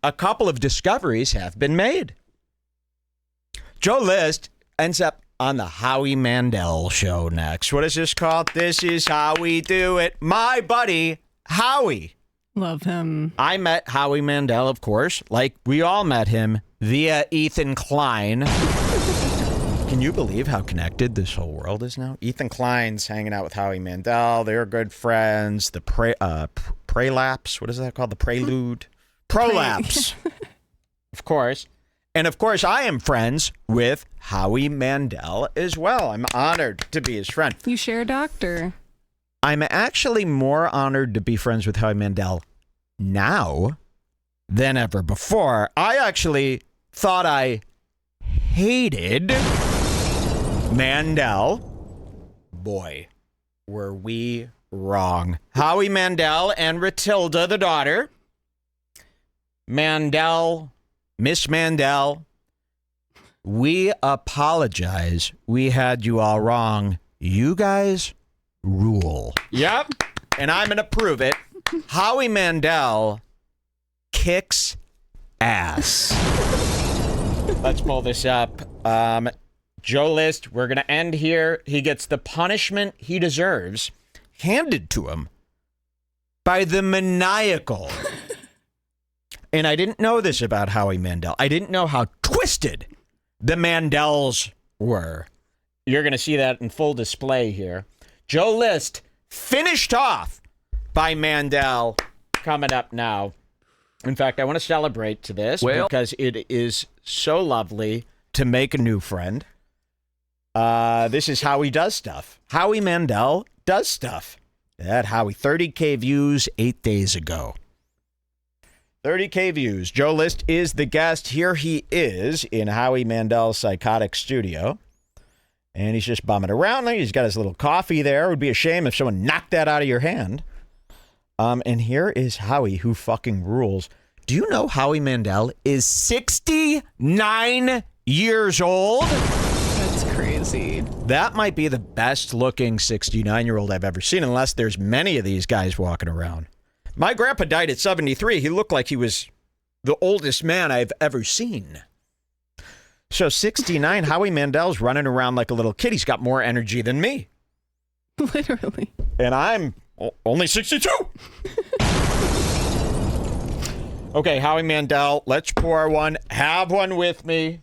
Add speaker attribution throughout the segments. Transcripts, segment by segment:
Speaker 1: a couple of discoveries have been made. Joe List ends up on the Howie Mandel show next. What is this called? This is how we do it. My buddy, Howie.
Speaker 2: Love him.
Speaker 1: I met Howie Mandel, of course, like we all met him via Ethan Klein. Can you believe how connected this whole world is now? Ethan Klein's hanging out with Howie Mandel. They're good friends. The prelapse. What is that called? The prelude? Prolapse. Of course. And of course, I am friends with Howie Mandel as well. I'm honored to be his friend.
Speaker 2: You share a doctor.
Speaker 1: I'm actually more honored to be friends with Howie Mandel now than ever before. I actually thought I hated Mandel. Boy, were we wrong. Howie Mandel and Matilda, the daughter. Mandel, Miss Mandel, we apologize. We had you all wrong. You guys rule. Yep. And I'm going to prove it. Howie Mandel kicks ass. Let's pull this up. Joe List, we're going to end here. He gets the punishment he deserves handed to him by the maniacal. And I didn't know this about Howie Mandel. I didn't know how twisted the Mandels were. You're going to see that in full display here. Joe List finished off by Mandel coming up now. In fact, I want to celebrate to this because it is so lovely to make a new friend. This is how he does stuff. Howie Mandel does stuff. That Howie, 30K views 8 days ago. 30K views. Joe List is the guest. Here he is in Howie Mandel's psychotic studio. And he's just bumming around. He's got his little coffee there. It would be a shame if someone knocked that out of your hand. And here is Howie, who fucking rules. Do you know Howie Mandel is 69 years old?
Speaker 2: That's crazy.
Speaker 1: That might be the best looking 69-year-old I've ever seen, unless there's many of these guys walking around. My grandpa died at 73. He looked like he was the oldest man I've ever seen. So 69, Howie Mandel's running around like a little kid. He's got more energy than me.
Speaker 2: Literally.
Speaker 1: And I'm only 62. Okay, Howie Mandel, let's pour one. Have one with me.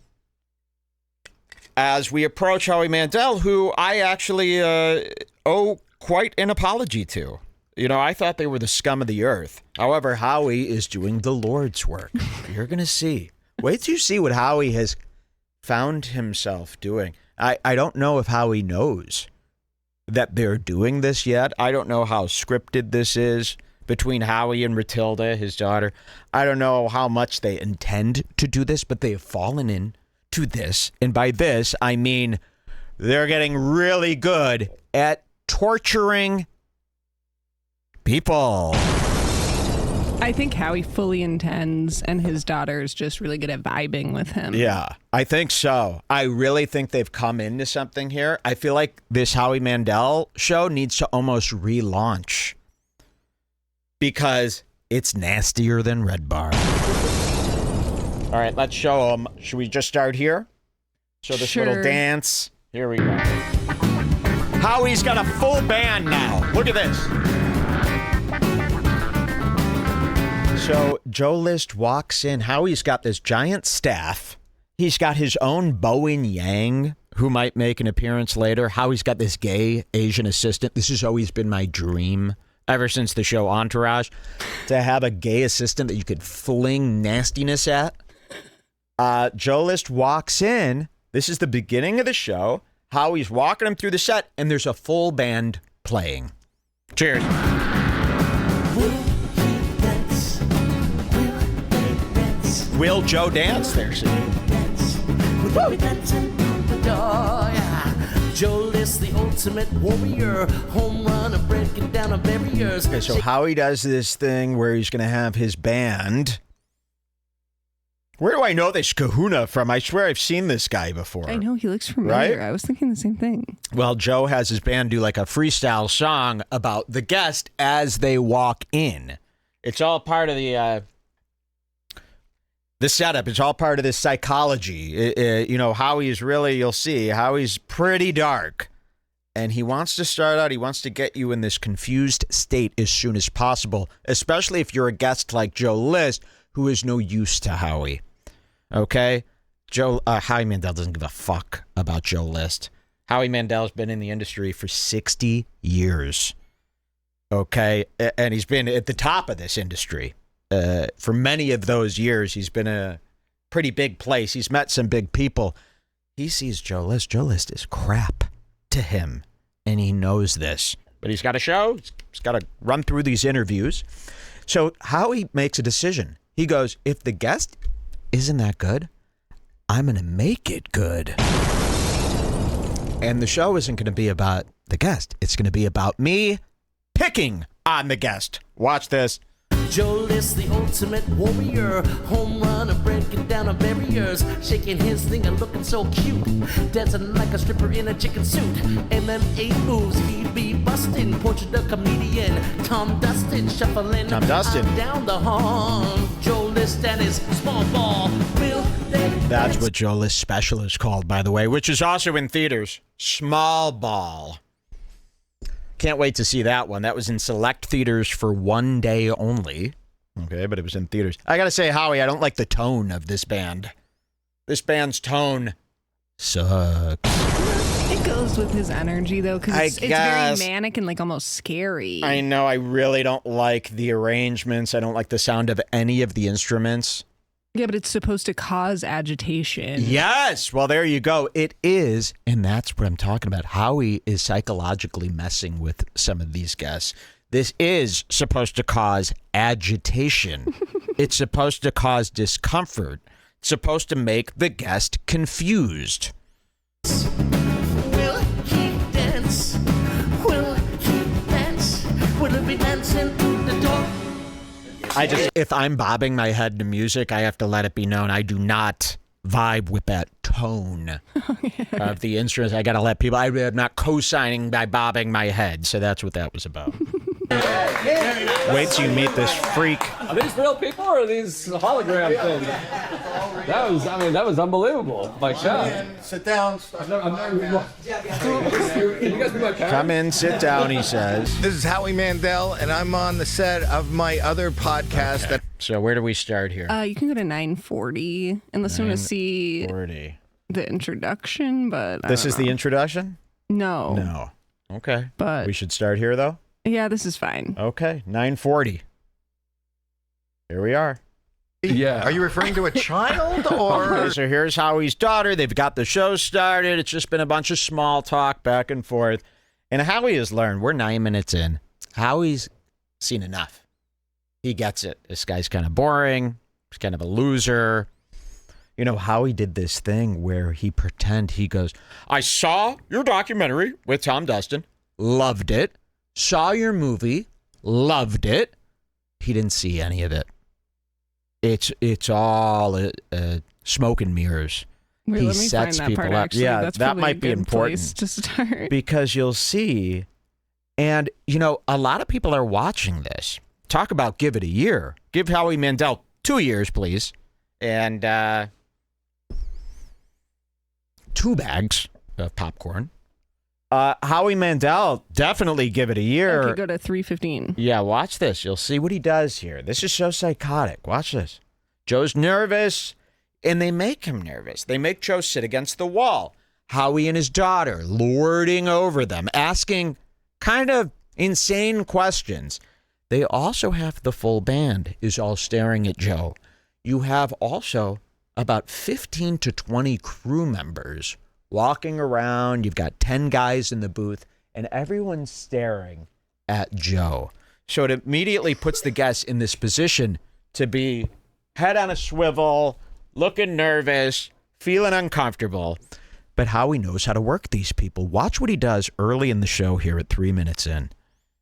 Speaker 1: As we approach Howie Mandel, who I actually owe quite an apology to. You know, I thought they were the scum of the earth. However, Howie is doing the Lord's work. You're going to see. Wait till you see what Howie has found himself doing. I don't know if Howie knows that they're doing this yet. I don't know how scripted this is between Howie and Matilda, his daughter. I don't know how much they intend to do this, but they have fallen into this. And by this, I mean they're getting really good at torturing people.
Speaker 2: I think Howie fully intends, and his daughter's just really good at vibing with him.
Speaker 1: Yeah, I think so. I really think they've come into something here. I feel like this Howie Mandel show needs to almost relaunch because it's nastier than Redbar. All right, let's show them. Should we just start here? Show this little dance. Here we go. Howie's got a full band now. Look at this. So Joe List walks in. Howie's got this giant staff. He's got his own Bowen Yang, who might make an appearance later. Howie's got this gay Asian assistant. This has always been my dream ever since the show Entourage, to have a gay assistant that you could fling nastiness at. Joe List walks in. This is the beginning of the show. Howie's walking him through the set, and there's a full band playing. Cheers. Will Joe dance there, see? Joe List, the ultimate warrior, home run, breaking down a barriers. Okay, so Howie does this thing where he's going to have his band. Where do I know this kahuna from? I swear I've seen this guy before.
Speaker 2: I know, he looks familiar. Right? I was thinking the same thing. Well,
Speaker 1: Joe has his band do like a freestyle song about the guest as they walk in. It's all part of the the setup. It's all part of this psychology. You know, Howie's really, you'll see, Howie's pretty dark. And he wants to start out, he wants to get you in this confused state as soon as possible, especially if you're a guest like Joe List, who is no use to Howie. Okay? Howie Mandel doesn't give a fuck about Joe List. Howie Mandel's been in the industry for 60 years. Okay? And he's been at the top of this industry. For many of those years, he's been a pretty big place. He's met some big people. He sees Joe List. Joe List is crap to him, and he knows this. But he's got a show. He's got to run through these interviews. So Howie makes a decision. He goes, if the guest isn't that good, I'm going to make it good. And the show isn't going to be about the guest. It's going to be about me picking on the guest. Watch this.
Speaker 3: Joe List, the ultimate warrior, home run and breaking down the barriers, shaking his thing and looking so cute, dancing like a stripper in a chicken suit. MMA moves, he be busting, portrait the comedian, Tom Dustin shuffling down the hall. Joe List and his small ball.
Speaker 1: That's what Joe List special is called, by the way, which is also in theaters. Small ball. Can't wait to see that one. That was in select theaters for one day only. Okay, but it was in theaters. I gotta say, Howie, I don't like the tone of this band. This band's tone sucks.
Speaker 2: It goes with his energy, though, because it's very manic and like almost scary.
Speaker 1: I know. I really don't like the arrangements. I don't like the sound of any of the instruments.
Speaker 2: Yeah, but it's supposed to cause agitation.
Speaker 1: Yes. Well, there you go. It is. And that's what I'm talking about. Howie is psychologically messing with some of these guests. This is supposed to cause agitation. It's supposed to cause discomfort. It's supposed to make the guest confused.
Speaker 3: Will he dance? Will he dance? Will he be dancing to the door?
Speaker 1: If I'm bobbing my head to music, I have to let it be known I do not vibe with that tone of the instruments. I got to let people, I'm not co-signing by bobbing my head. So that's what that was about. Wait till you meet this freak.
Speaker 4: Are these real people or are these hologram things? That was unbelievable. Like, yeah.
Speaker 5: Sit down.
Speaker 1: Come in, sit down, he says.
Speaker 5: This is Howie Mandel, and I'm on the set of my other podcast.
Speaker 1: Okay. So where do we start here?
Speaker 2: You can go to 940 unless you want to see the introduction, but
Speaker 1: this is the introduction?
Speaker 2: No.
Speaker 1: No. Okay.
Speaker 2: But
Speaker 1: we should start here, though?
Speaker 2: Yeah, this is fine.
Speaker 1: Okay, 940. Here we are.
Speaker 5: Yeah. Are you referring to a child or?
Speaker 1: Okay, so here's Howie's daughter. They've got the show started. It's just been a bunch of small talk back and forth. And Howie has learned, we're 9 minutes in. Howie's seen enough. He gets it. This guy's kind of boring. He's kind of a loser. You know, Howie did this thing where he goes, I saw your documentary with Tom Dustin. Loved it. Saw your movie, loved it. He didn't see any of it. It's all smoke and mirrors.
Speaker 2: Wait,
Speaker 1: he
Speaker 2: let me
Speaker 1: sets
Speaker 2: find that
Speaker 1: people
Speaker 2: part,
Speaker 1: up.
Speaker 2: actually.
Speaker 1: Yeah,
Speaker 2: that's
Speaker 1: that might be important
Speaker 2: place to start.
Speaker 1: because you'll see. And you know, a lot of people are watching this. Talk about give it a year. Give Howie Mandel 2 years, please, and 2 bags of popcorn. Howie Mandel, definitely give it a year.
Speaker 2: Okay, go to 315.
Speaker 1: Yeah, watch this. You'll see what he does here. This is so psychotic. Watch this. Joe's nervous, and they make him nervous. They make Joe sit against the wall. Howie and his daughter lording over them, asking kind of insane questions. They also have the full band is all staring at Joe. You have also about 15 to 20 crew members walking around. You've got 10 guys in the booth, and everyone's staring at Joe. So it immediately puts the guests in this position to be head on a swivel, looking nervous, feeling uncomfortable. But Howie knows how to work these people. Watch what he does early in the show here at 3 minutes in.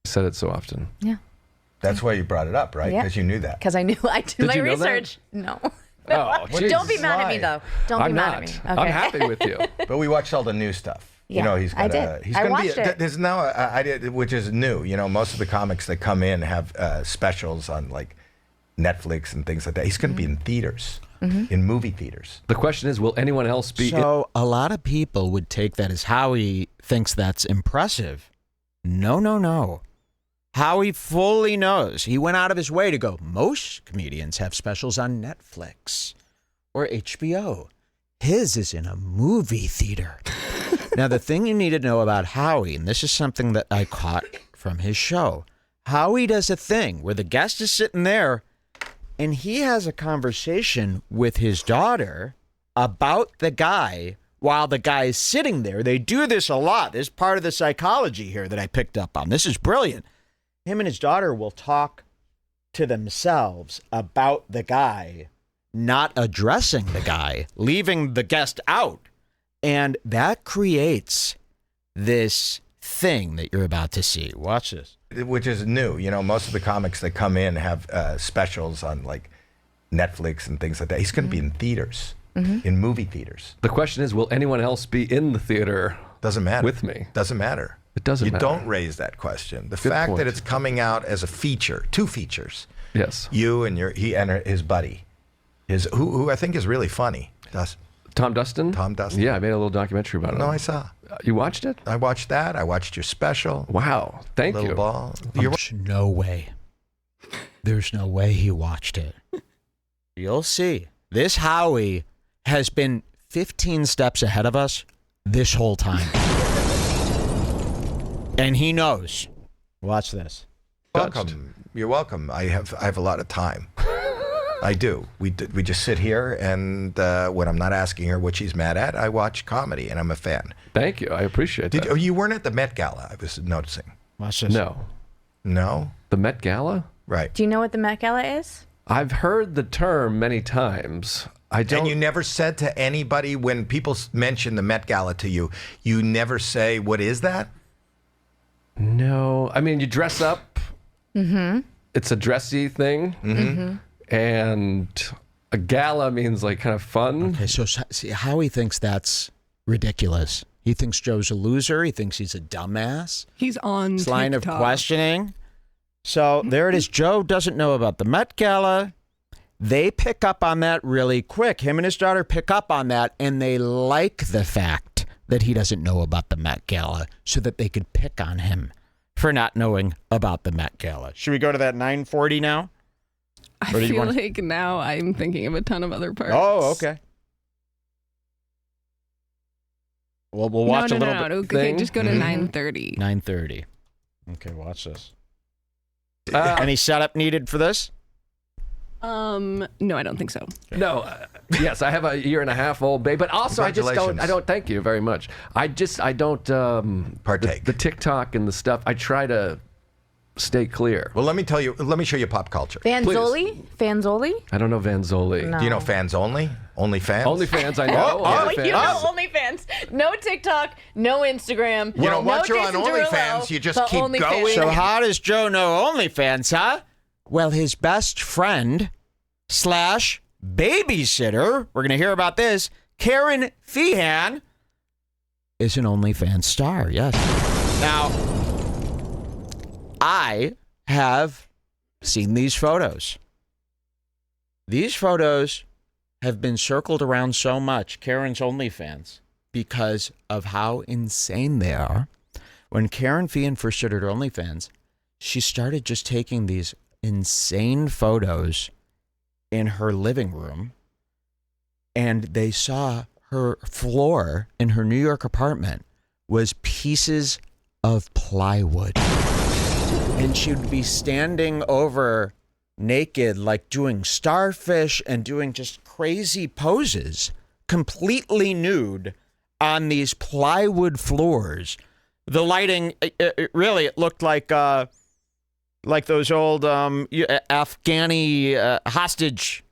Speaker 4: I said it so often.
Speaker 6: Yeah.
Speaker 5: That's why you brought it up, right?
Speaker 6: Yeah.
Speaker 5: Because you knew that.
Speaker 6: Because I knew I did my
Speaker 4: you know that?
Speaker 6: research. No.
Speaker 4: Oh,
Speaker 6: Don't be mad at me, though. Don't be mad at me. Okay.
Speaker 4: I'm happy with you.
Speaker 5: But we watched all the new stuff.
Speaker 6: Yeah,
Speaker 5: you know, he's got
Speaker 6: I did.
Speaker 5: He's
Speaker 6: I
Speaker 5: gonna
Speaker 6: watched it.
Speaker 5: There's now an idea which is new. You know, most of the comics that come in have specials on like Netflix and things like that. He's going to be in theaters. in movie theaters.
Speaker 4: The question is, will anyone else be?
Speaker 1: So a lot of people would take that as Howie thinks that's impressive. No, no, no. Howie fully knows. He went out of his way to go, most comedians have specials on Netflix or HBO. His is in a movie theater. Now, the thing you need to know about Howie, and this is something that I caught from his show, Howie does a thing where the guest is sitting there and he has a conversation with his daughter about the guy while the guy is sitting there. They do this a lot. This is part of the psychology here that I picked up on. This is brilliant. Him and his daughter will talk to themselves about the guy, not addressing the guy, leaving the guest out. And that creates this thing that you're about to see. Watch this.
Speaker 5: Which is new. You know, most of the comics that come in have specials on like Netflix and things like that. He's going to be in theaters, in movie theaters.
Speaker 4: The question is, will anyone else be in the theater?
Speaker 5: Doesn't matter.
Speaker 4: With me.
Speaker 5: Doesn't matter.
Speaker 4: It doesn't matter.
Speaker 5: You don't raise that question. The
Speaker 4: Good
Speaker 5: fact
Speaker 4: point.
Speaker 5: that it's coming out as a feature, 2 features.
Speaker 4: Yes.
Speaker 5: You and he and his buddy, who I think is really funny.
Speaker 4: Tom Dustin?
Speaker 5: Tom Dustin.
Speaker 4: Yeah, I made a little documentary about it.
Speaker 5: No, I saw.
Speaker 4: You watched it?
Speaker 5: I watched that. I watched your special.
Speaker 4: Wow. Thank
Speaker 5: Little
Speaker 4: you.
Speaker 5: Ball.
Speaker 1: There's no way. There's no way he watched it. You'll see. This Howie has been 15 steps ahead of us this whole time. And he knows. Watch this.
Speaker 5: Welcome. You're welcome. I have a lot of time. I do. We just sit here, and when I'm not asking her what she's mad at, I watch comedy, and I'm a fan.
Speaker 4: Thank you. I appreciate that.
Speaker 5: You weren't at the Met Gala, I was noticing.
Speaker 1: Watch this.
Speaker 4: No.
Speaker 5: No?
Speaker 4: The Met Gala?
Speaker 5: Right.
Speaker 6: Do you know what the Met Gala is?
Speaker 4: I've heard the term many times. I don't.
Speaker 5: And you never said to anybody, when people mention the Met Gala to you, you never say, what is that?
Speaker 4: No. I mean, you dress up. Mm-hmm. It's a dressy thing.
Speaker 5: Mm-hmm.
Speaker 4: And a gala means like kind of fun.
Speaker 1: Okay, so see, Howie thinks that's ridiculous. He thinks Joe's a loser. He thinks he's a dumbass.
Speaker 2: He's on
Speaker 1: His line of
Speaker 2: TikTok.
Speaker 1: questioning. So there it is. Joe doesn't know about the Met Gala. They pick up on that really quick. Him and his daughter pick up on that, and they like the fact that he doesn't know about the Met Gala so that they could pick on him for not knowing about the Met Gala. Should we go to that 940 now?
Speaker 2: I feel like now I'm thinking of a ton of other parts.
Speaker 1: Oh, okay. Well, we'll watch a little bit.
Speaker 2: Okay, just go to 9:30.
Speaker 1: 9:30. Okay, watch this. Any setup needed for this?
Speaker 2: No, I don't think so.
Speaker 4: No. Yes, I have a 1.5-year-old baby, but also I just don't. I don't. Thank you very much. I don't
Speaker 5: partake.
Speaker 4: The TikTok and the stuff. I try to stay clear.
Speaker 5: Well, let me show you pop culture.
Speaker 6: Vanzoli? Fanzoli?
Speaker 4: I don't know Vanzoli.
Speaker 6: No.
Speaker 5: Do you know Fans Only? OnlyFans?
Speaker 4: OnlyFans, I know.
Speaker 6: You know OnlyFans. No TikTok, no Instagram.
Speaker 5: You know, once
Speaker 6: no
Speaker 5: you're on
Speaker 6: Jason Derulo,
Speaker 5: OnlyFans, you just
Speaker 6: but
Speaker 5: keep
Speaker 6: OnlyFans.
Speaker 5: going.
Speaker 1: So how does Joe know OnlyFans, huh? Well, his best friend / babysitter, we're going to hear about this, Karen Feehan, is an OnlyFans star, yes. Now, I have seen these photos. These photos have been circled around so much, Karen's OnlyFans, because of how insane they are. When Karen Feehan first started her OnlyFans, she started just taking these insane photos in her living room, and they saw her floor in her New York apartment was pieces of plywood. And she would be standing over naked, like doing starfish and doing just crazy poses, completely nude on these plywood floors. The lighting, it looked like those old Afghani hostage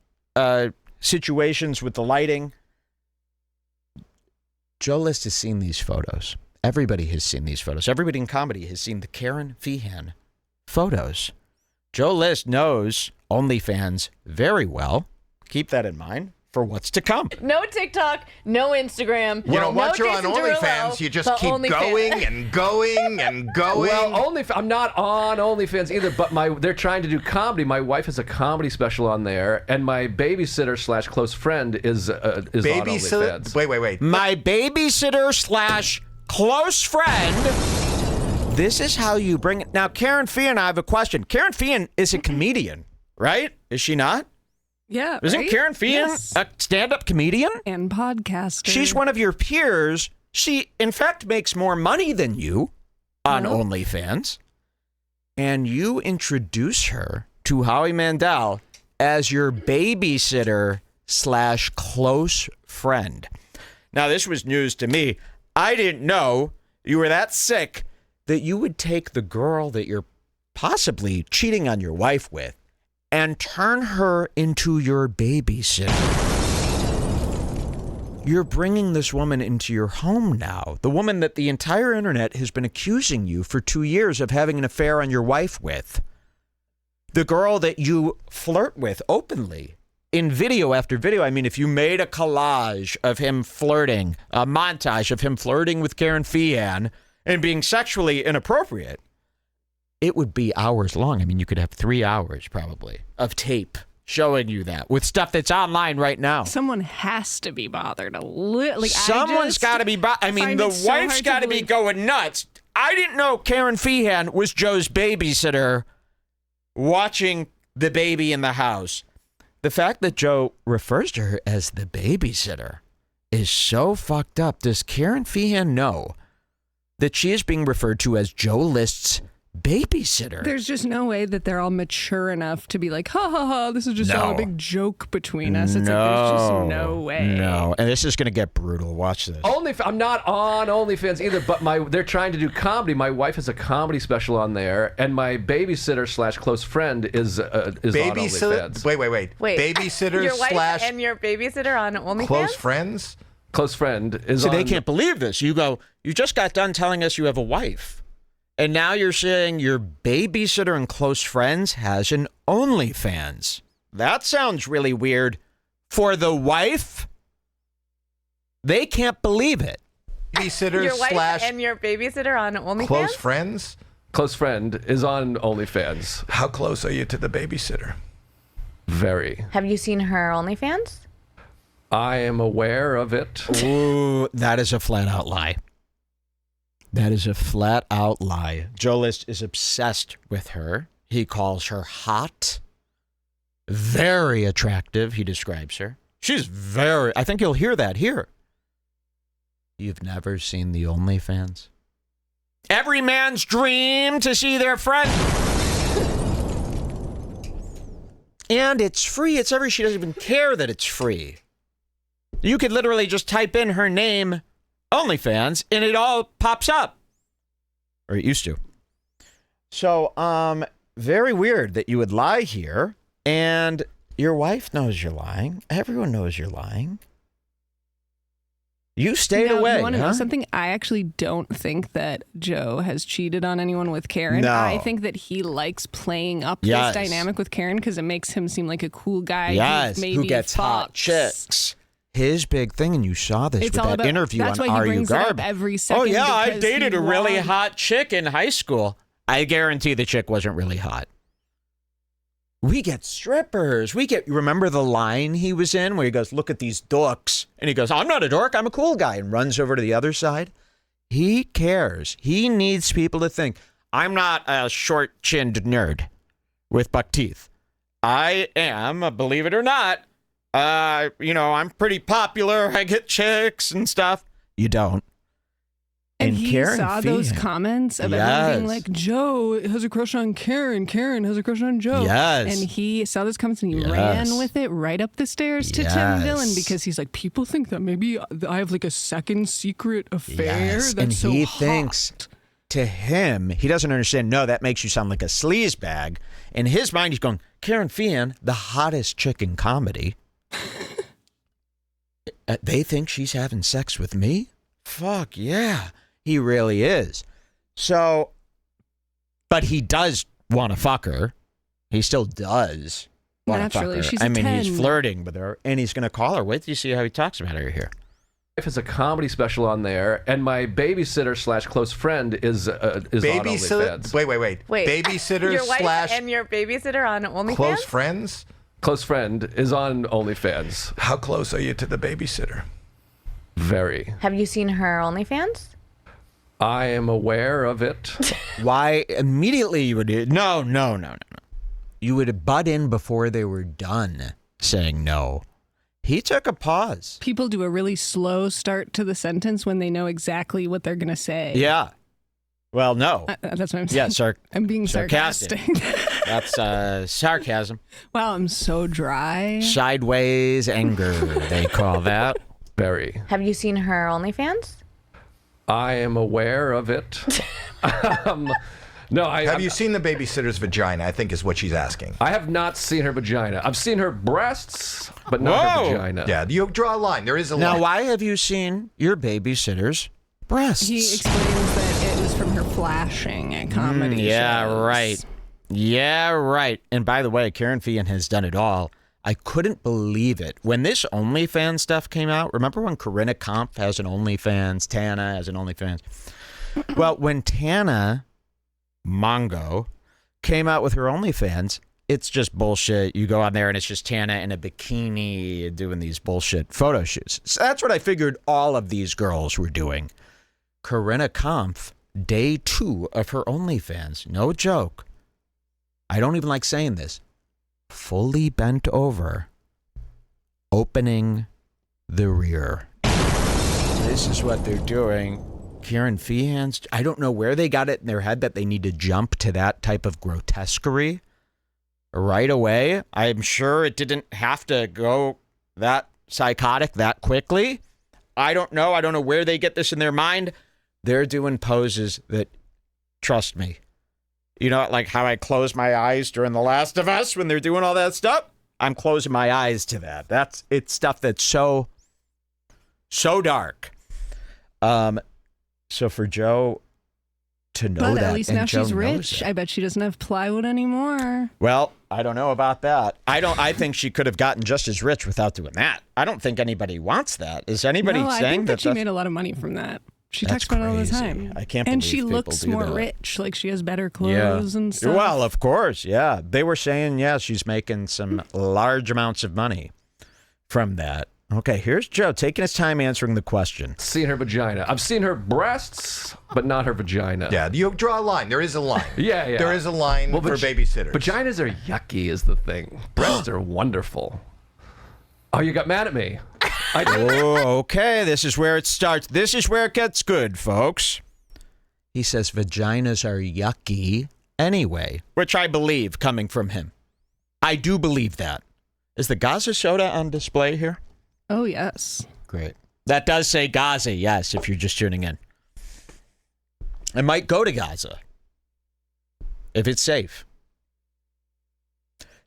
Speaker 1: situations with the lighting. Joe List has seen these photos. Everybody has seen these photos. Everybody in comedy has seen the Karen Feehan photos. Joe List knows OnlyFans very well. Keep that in mind. for what's to come.
Speaker 6: No TikTok, no Instagram.
Speaker 5: You know,
Speaker 6: no
Speaker 5: once you're on
Speaker 6: Jason
Speaker 5: OnlyFans,
Speaker 6: Derulo,
Speaker 5: you just
Speaker 6: but
Speaker 5: keep
Speaker 6: OnlyFans.
Speaker 5: going and going and going.
Speaker 4: Well, I'm not on OnlyFans either, but they're trying to do comedy. My wife has a comedy special on there, and my babysitter / close friend is on OnlyFans.
Speaker 5: Wait.
Speaker 1: My babysitter / close friend. This is how you bring it. Now, Karen Fian, I have a question. Karen Fian is a comedian, right? Is she not?
Speaker 2: Yeah.
Speaker 1: Isn't
Speaker 2: right?
Speaker 1: Karen Fian
Speaker 2: Yes.
Speaker 1: a stand-up comedian?
Speaker 2: And podcaster.
Speaker 1: She's one of your peers. She, in fact, makes more money than you on OnlyFans. And you introduce her to Howie Mandel as your babysitter / close friend. Now, this was news to me. I didn't know you were that sick that you would take the girl that you're possibly cheating on your wife with and turn her into your babysitter. You're bringing this woman into your home now. The woman that the entire internet has been accusing you for 2 years of having an affair on your wife with. The girl that you flirt with openly in video after video. I mean, if you made a collage of him flirting, a montage of him flirting with Karen Fian and being sexually inappropriate, it would be hours long. I mean, you could have 3 hours probably of tape showing you that with stuff that's online right now.
Speaker 2: Someone has to be bothered a little. Like,
Speaker 1: Someone's got to be. I mean, the wife's got to be going nuts. I didn't know Karen Fian was Joe's babysitter watching the baby in the house. The fact that Joe refers to her as the babysitter is so fucked up. Does Karen Fian know that she is being referred to as Joe List's babysitter?
Speaker 2: There's just no way that they're all mature enough to be like, ha ha ha, this is just all a big joke between us. It's like, there's just no way.
Speaker 1: No, and this is going to get brutal. Watch this.
Speaker 4: I'm not on OnlyFans either, but they're trying to do comedy. My wife has a comedy special on there, and my babysitter / close friend is on OnlyFans.
Speaker 5: Wait. Babysitter
Speaker 6: your wife
Speaker 5: /
Speaker 6: and your babysitter on OnlyFans?
Speaker 5: close friends?
Speaker 4: Close friend is
Speaker 1: So
Speaker 4: on.
Speaker 1: they can't believe this. You just got done telling us you have a wife. And now you're saying your babysitter and close friends has an OnlyFans. That sounds really weird. For the wife, they can't believe it.
Speaker 5: Babysitter
Speaker 6: Your wife
Speaker 5: /
Speaker 6: and your babysitter on OnlyFans?
Speaker 5: close friends?
Speaker 4: Close friend is on OnlyFans.
Speaker 5: How close are you to the babysitter?
Speaker 4: Very.
Speaker 6: Have you seen her OnlyFans?
Speaker 4: I am aware of it.
Speaker 1: Ooh, that is a flat out lie. That is a flat out lie. Joe List is obsessed with her. He calls her hot, very attractive, he describes her. I think you'll hear that here. You've never seen the OnlyFans? Every man's dream to see their friend. And it's free. She doesn't even care that it's free. You could literally just type in her name, OnlyFans, and it all pops up. Or it used to. So, very weird that you would lie here, and your wife knows you're lying. Everyone knows you're lying. You stayed away,
Speaker 2: You want to
Speaker 1: huh?
Speaker 2: know something? I actually don't think that Joe has cheated on anyone with Karen.
Speaker 1: No.
Speaker 2: I think that he likes playing up
Speaker 1: Yes.
Speaker 2: this dynamic with Karen because it makes him seem like a cool guy.
Speaker 1: Yes,
Speaker 2: maybe
Speaker 1: who gets hot
Speaker 2: fucks.
Speaker 1: chicks. His big thing, and you saw this
Speaker 2: It's
Speaker 1: with
Speaker 2: all
Speaker 1: that
Speaker 2: about-
Speaker 1: interview
Speaker 2: that's
Speaker 1: on
Speaker 2: why he
Speaker 1: Are You
Speaker 2: brings it up
Speaker 1: Garb?
Speaker 2: every second
Speaker 1: Oh, yeah, I
Speaker 2: because
Speaker 1: dated
Speaker 2: he
Speaker 1: a really
Speaker 2: wants-
Speaker 1: hot chick in high school. I guarantee the chick wasn't really hot. We get strippers. You remember the line he was in where he goes, look at these dorks. And he goes, I'm not a dork, I'm a cool guy, and runs over to the other side. He cares. He needs people to think, I'm not a short-chinned nerd with buck teeth. I am, believe it or not, I'm pretty popular. I get chicks and stuff. You don't.
Speaker 2: And he
Speaker 1: Karen
Speaker 2: saw those
Speaker 1: Fian.
Speaker 2: comments of everyone being
Speaker 1: Yes.
Speaker 2: like, Joe has a crush on Karen. Karen has a crush on Joe.
Speaker 1: Yes.
Speaker 2: And he saw those comments and he
Speaker 1: Yes.
Speaker 2: ran with it right up the stairs to Tim
Speaker 1: Yes.
Speaker 2: Dillon because he's like, people think that maybe I have like a second secret affair.
Speaker 1: Yes,
Speaker 2: That's
Speaker 1: and
Speaker 2: so
Speaker 1: he
Speaker 2: hot.
Speaker 1: thinks to him, he doesn't understand, no, that makes you sound like a sleazebag. In his mind, he's going, Karen Fian, the hottest chick in comedy. They think she's having sex with me? Fuck yeah, he really is. So, but he does want to fuck her. He still does.
Speaker 2: Naturally,
Speaker 1: motherfucker.
Speaker 2: she's
Speaker 1: I
Speaker 2: a
Speaker 1: mean,
Speaker 2: 10.
Speaker 1: he's flirting with her, and he's going to call her. Wait till you see how he talks about her here.
Speaker 4: Wife has a comedy special on there, and my babysitter slash close friend is on OnlyFans.
Speaker 5: Wait. Babysitter
Speaker 6: Your wife
Speaker 5: slash
Speaker 6: and your babysitter on OnlyFans?
Speaker 5: close friends?
Speaker 4: Close friend is on OnlyFans.
Speaker 5: How close are you to the babysitter?
Speaker 4: Very.
Speaker 6: Have you seen her OnlyFans?
Speaker 4: I am aware of it.
Speaker 1: Why immediately you would no. You would butt in before they were done saying no. He took a pause.
Speaker 2: People do a really slow start to the sentence when they know exactly what they're going to say.
Speaker 1: Yeah. Well, no.
Speaker 2: That's what I'm saying.
Speaker 1: Yeah,
Speaker 2: I'm being sarcastic.
Speaker 1: That's sarcasm.
Speaker 2: Wow, I'm so dry.
Speaker 1: Sideways anger, they call that.
Speaker 4: Very.
Speaker 6: Have you seen her OnlyFans?
Speaker 4: I am aware of it.
Speaker 5: Have you seen the babysitter's vagina? I think is what she's asking.
Speaker 4: I have not seen her vagina. I've seen her breasts, but not her vagina.
Speaker 5: Yeah, you draw a line. There is a line.
Speaker 1: Now, why have you seen your babysitter's breasts?
Speaker 2: He explains that it was from her flashing at comedy
Speaker 1: Yeah,
Speaker 2: shows.
Speaker 1: right. Yeah, right. And by the way, Karen Feehan has done it all. I couldn't believe it. When this OnlyFans stuff came out, remember when Corinna Kampf has an OnlyFans, Tana has an OnlyFans? Well, when Tana Mongo came out with her OnlyFans, it's just bullshit. You go on there and it's just Tana in a bikini doing these bullshit photo shoots. So that's what I figured all of these girls were doing. Corinna Kampf, day 2 of her OnlyFans, no joke. I don't even like saying this. Fully bent over, opening the rear. This is what they're doing. Karen Feehan's, I don't know where they got it in their head that they need to jump to that type of grotesquerie right away. I'm sure it didn't have to go that psychotic that quickly. I don't know. I don't know where they get this in their mind. They're doing poses that, trust me, you know, like how I close my eyes during The Last of Us when they're doing all that stuff? I'm closing my eyes to that. It's stuff that's so dark. So for Joe to know
Speaker 2: But
Speaker 1: that,
Speaker 2: at least
Speaker 1: and
Speaker 2: now
Speaker 1: Joe
Speaker 2: she's
Speaker 1: knows
Speaker 2: rich.
Speaker 1: it.
Speaker 2: I bet she doesn't have plywood anymore.
Speaker 1: Well, I don't know about that. I think she could have gotten just as rich without doing that. I don't think anybody wants that. Is anybody
Speaker 2: No, I
Speaker 1: saying
Speaker 2: think that she made a lot of money from that. She
Speaker 1: That's
Speaker 2: talks about it all the
Speaker 1: crazy.
Speaker 2: time.
Speaker 1: I can't
Speaker 2: And
Speaker 1: believe
Speaker 2: she
Speaker 1: people
Speaker 2: looks
Speaker 1: do
Speaker 2: more
Speaker 1: that.
Speaker 2: rich. Like she has better clothes and stuff.
Speaker 1: Well, of course, yeah. They were saying, yeah, she's making some large amounts of money from that. Okay, here's Joe taking his time answering the question.
Speaker 4: Seen her vagina. I've seen her breasts, but not her vagina.
Speaker 5: Yeah, you draw a line. There is a line.
Speaker 4: Yeah.
Speaker 5: There is a line for babysitters.
Speaker 4: Vaginas are yucky is the thing. Breasts are wonderful. Oh, you got mad at me. I did.
Speaker 1: Oh, okay. This is where it starts. This is where it gets good, folks. He says vaginas are yucky anyway, which I believe coming from him. I do believe that. Is the Gaza soda on display here?
Speaker 2: Oh, yes.
Speaker 1: Great. That does say Gaza, yes, if you're just tuning in. I might go to Gaza if it's safe.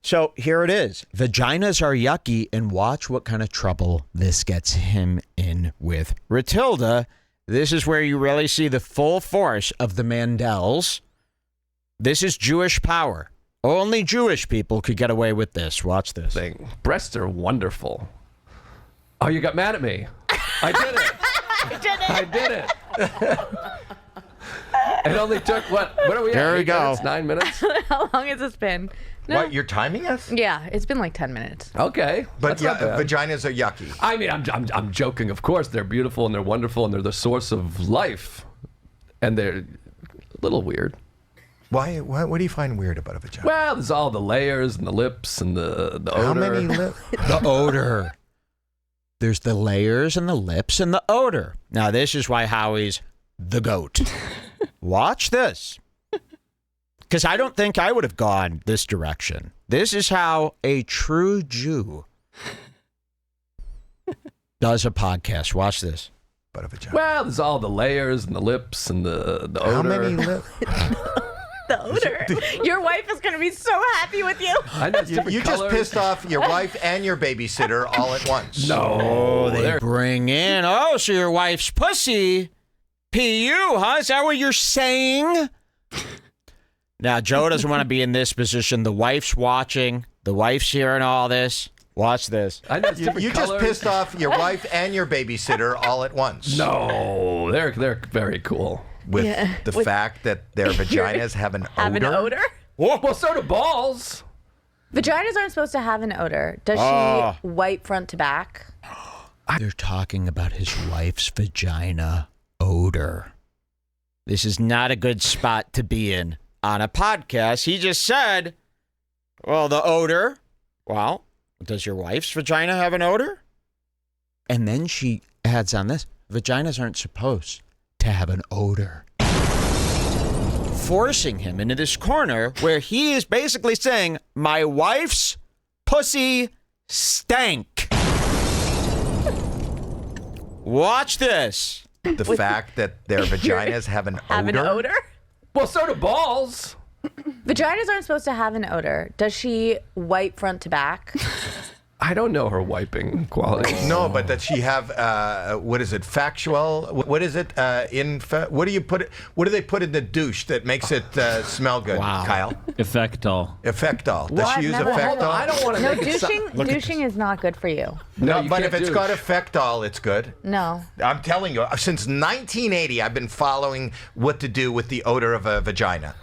Speaker 1: So here it is. Vaginas are yucky, and watch what kind of trouble this gets him in with. Matilda, this is where you really see the full force of the Mandels. This is Jewish power. Only Jewish people could get away with this. Watch this.
Speaker 4: Thing. Breasts are wonderful. Oh, you got mad at me. I did it. I did it. It only took, what are we at?
Speaker 1: There we
Speaker 4: 8
Speaker 1: go.
Speaker 4: minutes, 9 minutes?
Speaker 6: How long has this been? No.
Speaker 5: What, you're timing us?
Speaker 6: Yeah, it's been like 10 minutes.
Speaker 4: Okay.
Speaker 5: But
Speaker 4: that's
Speaker 5: yeah,
Speaker 4: not bad.
Speaker 5: vaginas are yucky.
Speaker 4: I mean, I'm joking, of course. They're beautiful and they're wonderful and they're the source of life. And they're a little weird.
Speaker 5: Why? What do you find weird about a vagina?
Speaker 4: Well, there's all the layers and the lips and the odor.
Speaker 5: How many
Speaker 1: The odor. There's the layers and the lips and the odor. Now, this is why Howie's the GOAT. Watch this. Because I don't think I would have gone this direction. This is how a true Jew does a podcast. Watch this.
Speaker 5: But a vagina.
Speaker 4: Well, there's all the layers and the lips and the odor.
Speaker 5: How many lips?
Speaker 6: The odor. Your wife is going to be so happy with you.
Speaker 4: I know, it's different
Speaker 5: You just
Speaker 4: colors.
Speaker 5: pissed off your wife and your babysitter all at once.
Speaker 4: No,
Speaker 1: They bring in, so your wife's pussy. PU, huh? Is that what you're saying? Now, Joe doesn't want to be in this position. The wife's watching. The wife's hearing all this. Watch this.
Speaker 4: I know it's different
Speaker 5: You
Speaker 4: colors.
Speaker 5: just pissed off your wife and your babysitter all at once.
Speaker 4: No, they're very cool.
Speaker 5: With the fact that their vaginas have an
Speaker 6: Have an odor?
Speaker 4: Well, so do balls.
Speaker 6: Vaginas aren't supposed to have an odor. Does she wipe front to back?
Speaker 1: They're talking about his wife's vagina odor. This is not a good spot to be in on a podcast. He just said, well, the odor. Well, does your wife's vagina have an odor? And then she adds on this, vaginas aren't supposed to have an odor. Forcing him into this corner where he is basically saying, my wife's pussy stank. Watch this.
Speaker 5: The fact that their vaginas have an
Speaker 6: Have
Speaker 5: odor.
Speaker 6: an odor?
Speaker 4: Well, so do balls.
Speaker 6: Vaginas aren't supposed to have an odor. Does she wipe front to back?
Speaker 4: I don't know her wiping qualities.
Speaker 5: No, but that she have what is it? Factual? What is it? What do you put? What do they put in the douche that makes it smell good?
Speaker 1: Wow.
Speaker 5: Kyle.
Speaker 7: Effectol.
Speaker 5: Effectol. Does
Speaker 6: I've
Speaker 5: she use
Speaker 6: never heard
Speaker 5: Effectol?
Speaker 6: of
Speaker 4: I don't want to
Speaker 6: No,
Speaker 4: make it
Speaker 6: douching is not good for you.
Speaker 5: No,
Speaker 4: you
Speaker 5: but
Speaker 4: can't
Speaker 5: if it's got
Speaker 4: douche.
Speaker 5: Effectol, it's good.
Speaker 6: No.
Speaker 5: I'm telling you, since 1980, I've been following what to do with the odor of a vagina.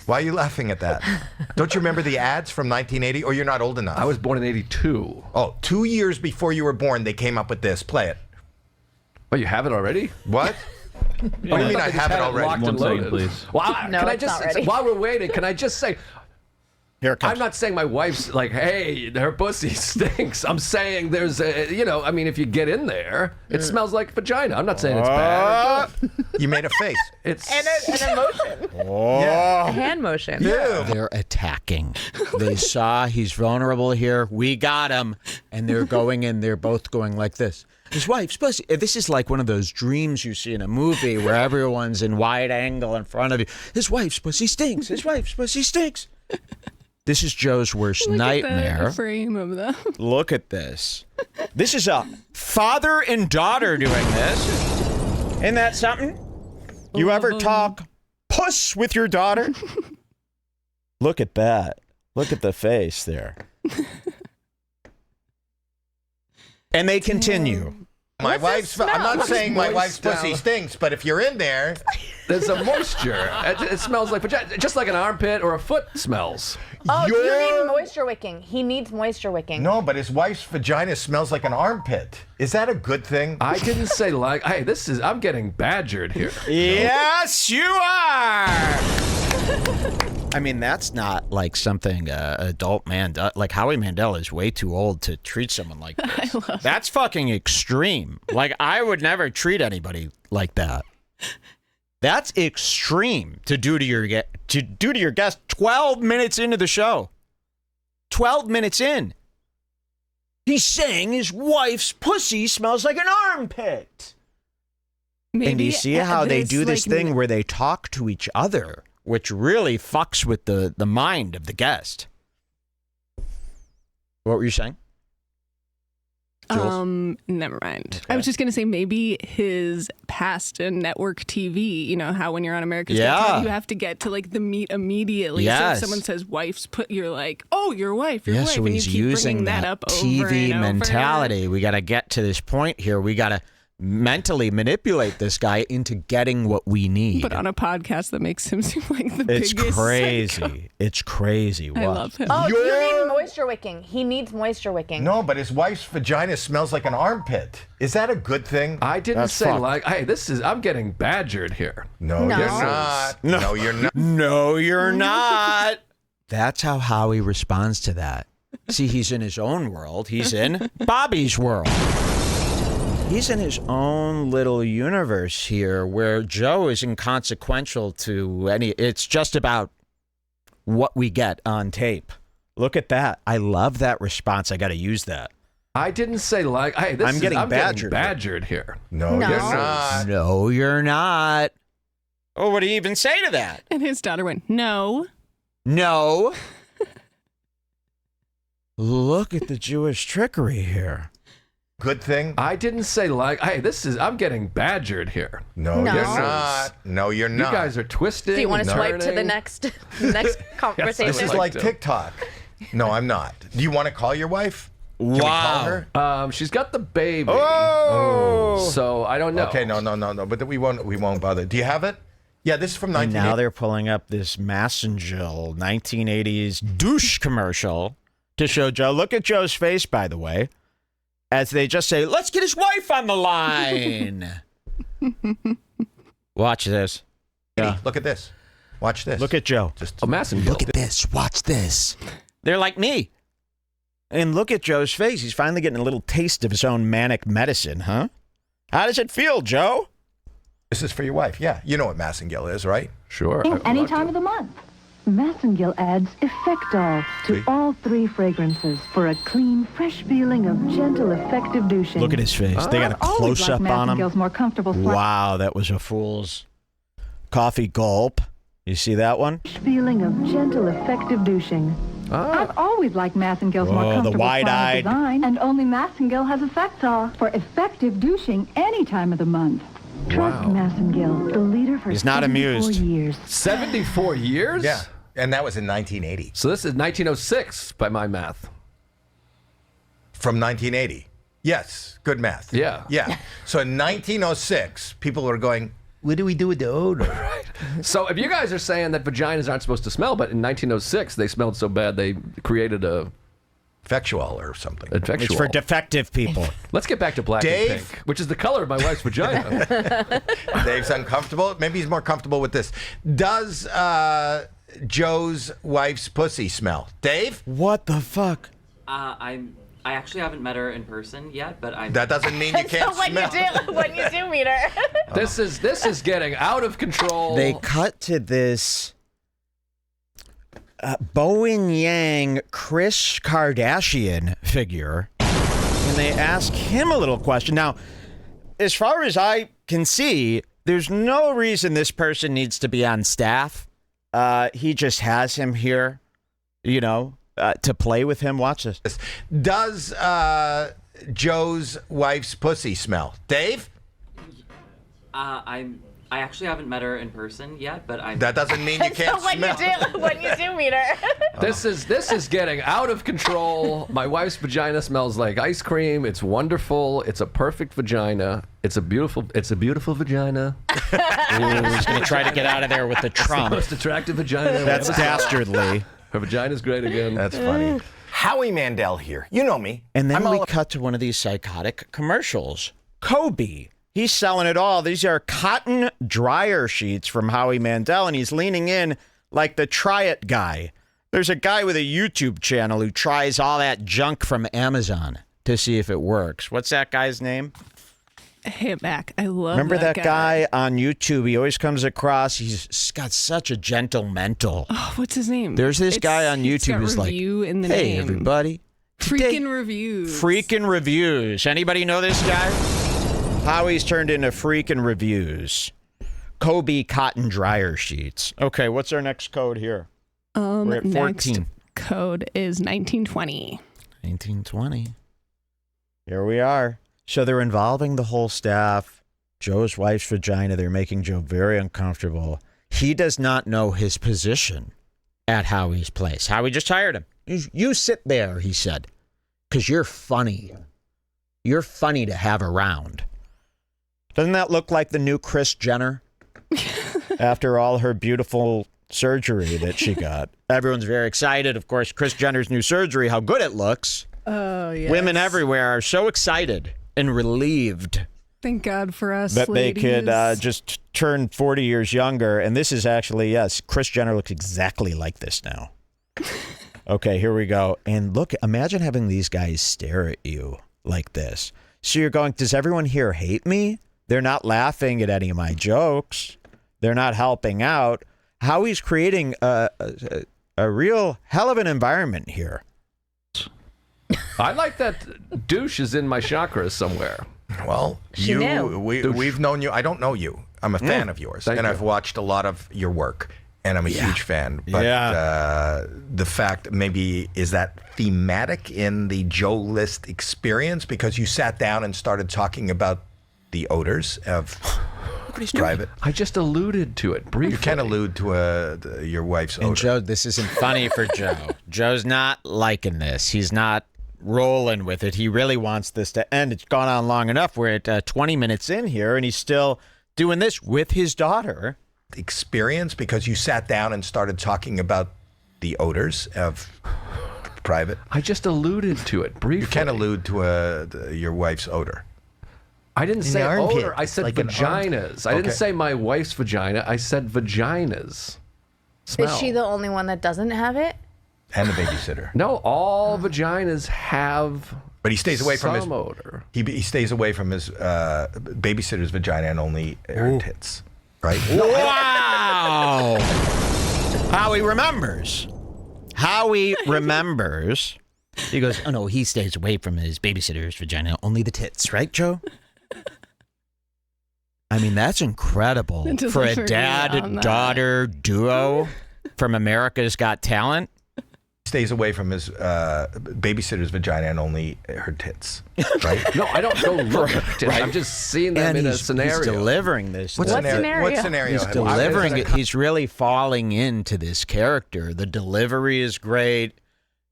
Speaker 5: Why are you laughing at that? Don't you remember the ads from 1980? Or you're not old enough?
Speaker 4: I was born in 82.
Speaker 5: Oh, 2 years before you were born, they came up with this. Play it.
Speaker 4: Oh, you have it already?
Speaker 5: What? What do you mean I have it already?
Speaker 4: Locked
Speaker 7: One
Speaker 4: and
Speaker 7: second,
Speaker 4: loaded.
Speaker 7: please.
Speaker 4: Well,
Speaker 6: No,
Speaker 4: can I
Speaker 6: it's
Speaker 4: just,
Speaker 6: not ready.
Speaker 4: while we're waiting, can I just say,
Speaker 1: Here it comes.
Speaker 4: I'm not saying my wife's like, hey, her pussy stinks. I'm saying there's a, I mean, if you get in there, it smells like vagina. I'm not saying it's bad. or good.
Speaker 5: You made a face.
Speaker 4: It's
Speaker 6: An emotion.
Speaker 5: Yeah.
Speaker 6: A hand motion.
Speaker 5: Yeah.
Speaker 1: They're attacking. They saw he's vulnerable here. We got him. And they're going in. They're both going like this. His wife's pussy. This is like one of those dreams you see in a movie where everyone's in wide angle in front of you. His wife's pussy stinks. His wife's pussy stinks. This is Joe's worst
Speaker 2: Look at
Speaker 1: nightmare.
Speaker 2: the frame of them.
Speaker 1: Look at this. This is a father and daughter doing this. Isn't that something? You ever talk puss with your daughter? Look at that. Look at the face there. And they continue.
Speaker 5: My wife's. I'm not saying my wife's pussy
Speaker 4: down.
Speaker 5: stinks, but if you're in there,
Speaker 4: there's a moisture. It smells like vagina, just like an armpit or a foot smells.
Speaker 6: Oh, you need moisture wicking. He needs moisture wicking.
Speaker 5: no, but his wife's vagina smells like an armpit. Is that a good thing?
Speaker 4: I didn't say like, hey, I'm getting badgered here.
Speaker 1: Yes, you are. I mean, that's not like something adult man does. Like Howie Mandel is way too old to treat someone like this. That's fucking extreme. Like I would never treat anybody like that. That's extreme to do to your guest 12 minutes into the show. 12 minutes in. He's saying his wife's pussy smells like an armpit.
Speaker 2: Maybe
Speaker 1: And do you see how they do this
Speaker 2: like,
Speaker 1: thing where they talk to each other, which really fucks with the mind of the guest? What were you saying? Jules?
Speaker 2: Never mind. I was just gonna say maybe his past in network TV. You know how when you're on America's Got
Speaker 1: Yeah.
Speaker 2: Talent, you have to get to like the meat immediately.
Speaker 1: Yes.
Speaker 2: So if someone says wife's put, you're like, oh, your wife, your
Speaker 1: Yeah,
Speaker 2: wife,
Speaker 1: so
Speaker 2: and you
Speaker 1: he's
Speaker 2: keep
Speaker 1: using
Speaker 2: bringing
Speaker 1: that
Speaker 2: up over
Speaker 1: TV
Speaker 2: and over.
Speaker 1: mentality. We got to get to this point here. We got to mentally manipulate this guy into getting what we need.
Speaker 2: But on a podcast that makes him seem like the
Speaker 1: It's
Speaker 2: biggest
Speaker 1: crazy.
Speaker 2: psycho.
Speaker 1: It's crazy.
Speaker 2: I
Speaker 1: What?
Speaker 2: love him.
Speaker 6: Oh, you need moisture wicking. He needs moisture wicking.
Speaker 5: No, but his wife's vagina smells like an armpit. Is that a good thing?
Speaker 4: I didn't
Speaker 1: That's
Speaker 4: say
Speaker 1: fucked.
Speaker 4: like, hey, I'm getting badgered here.
Speaker 5: No,
Speaker 6: No.
Speaker 5: you're not. No, you're not.
Speaker 1: No, you're not. That's how Howie responds to that. See, he's in his own world. He's in Bobby's world. He's in his own little universe here where Joe is inconsequential to any. It's just about what we get on tape. Look at that. I love that response. I got to use that.
Speaker 4: I didn't say like, hey,
Speaker 1: I'm getting badgered.
Speaker 4: badgered here.
Speaker 5: No,
Speaker 6: No.
Speaker 5: you're not.
Speaker 1: No, you're not. Oh, what do you even say to that?
Speaker 2: And his daughter went, no.
Speaker 1: No. Look at the Jewish trickery here.
Speaker 5: Good thing?
Speaker 4: I didn't say like, hey, I'm getting badgered here.
Speaker 5: No,
Speaker 6: No.
Speaker 5: you're not. No, you're
Speaker 4: You
Speaker 5: not.
Speaker 4: guys are twisting.
Speaker 6: Do you want to
Speaker 4: and
Speaker 6: swipe to the
Speaker 4: turning.
Speaker 6: next conversation?
Speaker 5: This is
Speaker 4: I'd
Speaker 5: like
Speaker 4: to.
Speaker 5: TikTok. No, I'm not. Do you want to call your wife? Can we call her?
Speaker 4: She's got the baby.
Speaker 1: Oh!
Speaker 4: So I don't know.
Speaker 5: Okay, no. But we won't bother. Do you have it? Yeah, this is from
Speaker 1: And
Speaker 5: 1980.
Speaker 1: now they're pulling up this Massengill 1980s douche commercial to show Joe. Look at Joe's face, by the way, as they just say, let's get his wife on the line. Watch this.
Speaker 5: Yeah. Look at this. Watch this.
Speaker 1: Look at Joe.
Speaker 4: Massengill.
Speaker 1: Look at this. Watch this. They're like me. And look at Joe's face. He's finally getting a little taste of his own manic medicine, huh? How does it feel, Joe?
Speaker 5: This is for your wife. Yeah, you know what Massengill is, right?
Speaker 4: Sure.
Speaker 7: Any time of the month. Massengill adds Effectol to all 3 fragrances for a clean, fresh feeling of gentle, effective douching.
Speaker 1: Look at his face. They got a close-up on him.
Speaker 7: Massengill's more comfortable
Speaker 1: Wow, that was a fool's coffee gulp. You see that one?
Speaker 7: feeling of gentle, effective douching. I've always liked Massengill's more
Speaker 1: the
Speaker 7: comfortable
Speaker 1: wide-eyed.
Speaker 7: design, and only Massengill has Effectol for effective douching any time of the month. Trust Massengill, the leader for
Speaker 1: He's not
Speaker 7: 74
Speaker 1: amused.
Speaker 7: years.
Speaker 4: 74 years?
Speaker 5: Yeah, and that was in 1980.
Speaker 4: So this is 1906 by my math.
Speaker 5: From 1980. Yes, good math.
Speaker 4: Yeah.
Speaker 5: Yeah. So in 1906, people were going, what do we do with the odor?
Speaker 4: So if you guys are saying that vaginas aren't supposed to smell, but in 1906 they smelled so bad they created a
Speaker 5: Effectual or something.
Speaker 4: effectual.
Speaker 1: It's for defective people.
Speaker 4: Let's get back to black
Speaker 5: Dave?
Speaker 4: and pink, which is the color of my wife's vagina.
Speaker 5: Dave's uncomfortable. Maybe he's more comfortable with this. Does Joe's wife's pussy smell? Dave?
Speaker 1: What the fuck?
Speaker 8: I actually haven't met her in person yet, but I'm.
Speaker 5: That doesn't mean you can't
Speaker 6: So when
Speaker 5: smell.
Speaker 6: when you do meet her.
Speaker 4: This is getting out of control.
Speaker 1: They cut to this Bowen Yang Kris Kardashian figure, and they ask him a little question. Now, as far as I can see, there's no reason this person needs to be on staff. He just has him here, to play with him. Watch this.
Speaker 5: Does Joe's wife's pussy smell? Dave?
Speaker 8: I actually haven't met her in person yet, but I'm.
Speaker 5: That doesn't mean you can't
Speaker 6: So when
Speaker 5: smell.
Speaker 6: you do meet her.
Speaker 4: This is getting out of control. My wife's vagina smells like ice cream. It's wonderful. It's a perfect vagina. It's a beautiful vagina.
Speaker 1: He's going to try to get out of there with the Trump.
Speaker 4: Most attractive vagina.
Speaker 1: That's dastardly.
Speaker 4: Her vagina's great again.
Speaker 5: That's funny. Howie Mandel here. You know me.
Speaker 1: And then we cut to one of these psychotic commercials. Kobe. He's selling it all. These are cotton dryer sheets from Howie Mandel, and he's leaning in like the Try It guy. There's a guy with a YouTube channel who tries all that junk from Amazon to see if it works. What's that guy's name?
Speaker 2: Hit back. I love
Speaker 1: Remember that guy on YouTube? He always comes across, he's got such a gentle mental.
Speaker 2: Oh, what's his name?
Speaker 1: There's this guy on
Speaker 2: it's
Speaker 1: YouTube
Speaker 2: got
Speaker 1: who's like,
Speaker 2: review in the
Speaker 1: hey,
Speaker 2: name.
Speaker 1: everybody.
Speaker 2: Freaking reviews.
Speaker 1: Freaking reviews. Anybody know this guy? Howie's turned into freaking reviews. Kobe cotton dryer sheets. Okay, what's our next code here? We're at 14.
Speaker 2: Next code is 1920.
Speaker 1: 1920. Here we are. So they're involving the whole staff. Joe's wife's vagina. They're making Joe very uncomfortable. He does not know his position at Howie's place. Howie just hired him. You sit there, he said, because you're funny. You're funny to have around. Doesn't that look like the new Kris Jenner? After all her beautiful surgery that she got. Everyone's very excited. Of course, Kris Jenner's new surgery, how good it looks.
Speaker 2: Oh, yeah.
Speaker 1: Women everywhere are so excited and relieved
Speaker 2: Thank God for us,
Speaker 1: that
Speaker 2: ladies.
Speaker 1: they could just turn 40 years younger. And this is actually, yes, Kris Jenner looks exactly like this now. Okay, here we go. And look, imagine having these guys stare at you like this. So you're going, does everyone here hate me? They're not laughing at any of my jokes. They're not helping out. Howie's creating a real hell of an environment here.
Speaker 4: I like that douche is in my chakras somewhere.
Speaker 5: Well,
Speaker 6: She knew.
Speaker 5: we've known you. I don't know you. I'm a fan of yours,
Speaker 4: Thank
Speaker 5: and
Speaker 4: you.
Speaker 5: I've watched a lot of your work, and I'm a huge fan. But the fact maybe is that thematic in the Joe List experience because you sat down and started talking about the odors of
Speaker 1: Look what he's doing.
Speaker 5: Private.
Speaker 4: I just alluded to it briefly.
Speaker 5: You can allude to your wife's odor.
Speaker 1: And Joe, this isn't funny for Joe. Joe's not liking this. He's not rolling with it. He really wants this to end. It's gone on long enough. We're at 20 minutes in here, and he's still doing this with his daughter.
Speaker 5: Experience, because you sat down and started talking about the odors of private.
Speaker 4: I just alluded to it briefly.
Speaker 5: You can allude to your wife's odor.
Speaker 4: I didn't say
Speaker 5: armpit.
Speaker 4: odor. I said
Speaker 5: Like an
Speaker 4: vaginas. I didn't say my wife's vagina. I said vaginas. Smell.
Speaker 6: Is she the only one that doesn't have it?
Speaker 5: And the babysitter.
Speaker 4: No, all vaginas have.
Speaker 5: But he stays away from his
Speaker 4: odor.
Speaker 5: He stays away from his babysitter's vagina and only her tits. Right?
Speaker 1: Wow! Howie remembers. Howie remembers. He goes, oh no, he stays away from his babysitter's vagina, only the tits, right, Joe? I mean, that's incredible for a dad-daughter duo from America's Got Talent.
Speaker 5: Stays away from his babysitter's vagina and only her tits. Right?
Speaker 4: No, I don't go look at tits. I'm just seeing them in a scenario.
Speaker 1: He's delivering this.
Speaker 5: What scenario?
Speaker 1: He's delivering it. He's really falling into this character. The delivery is great.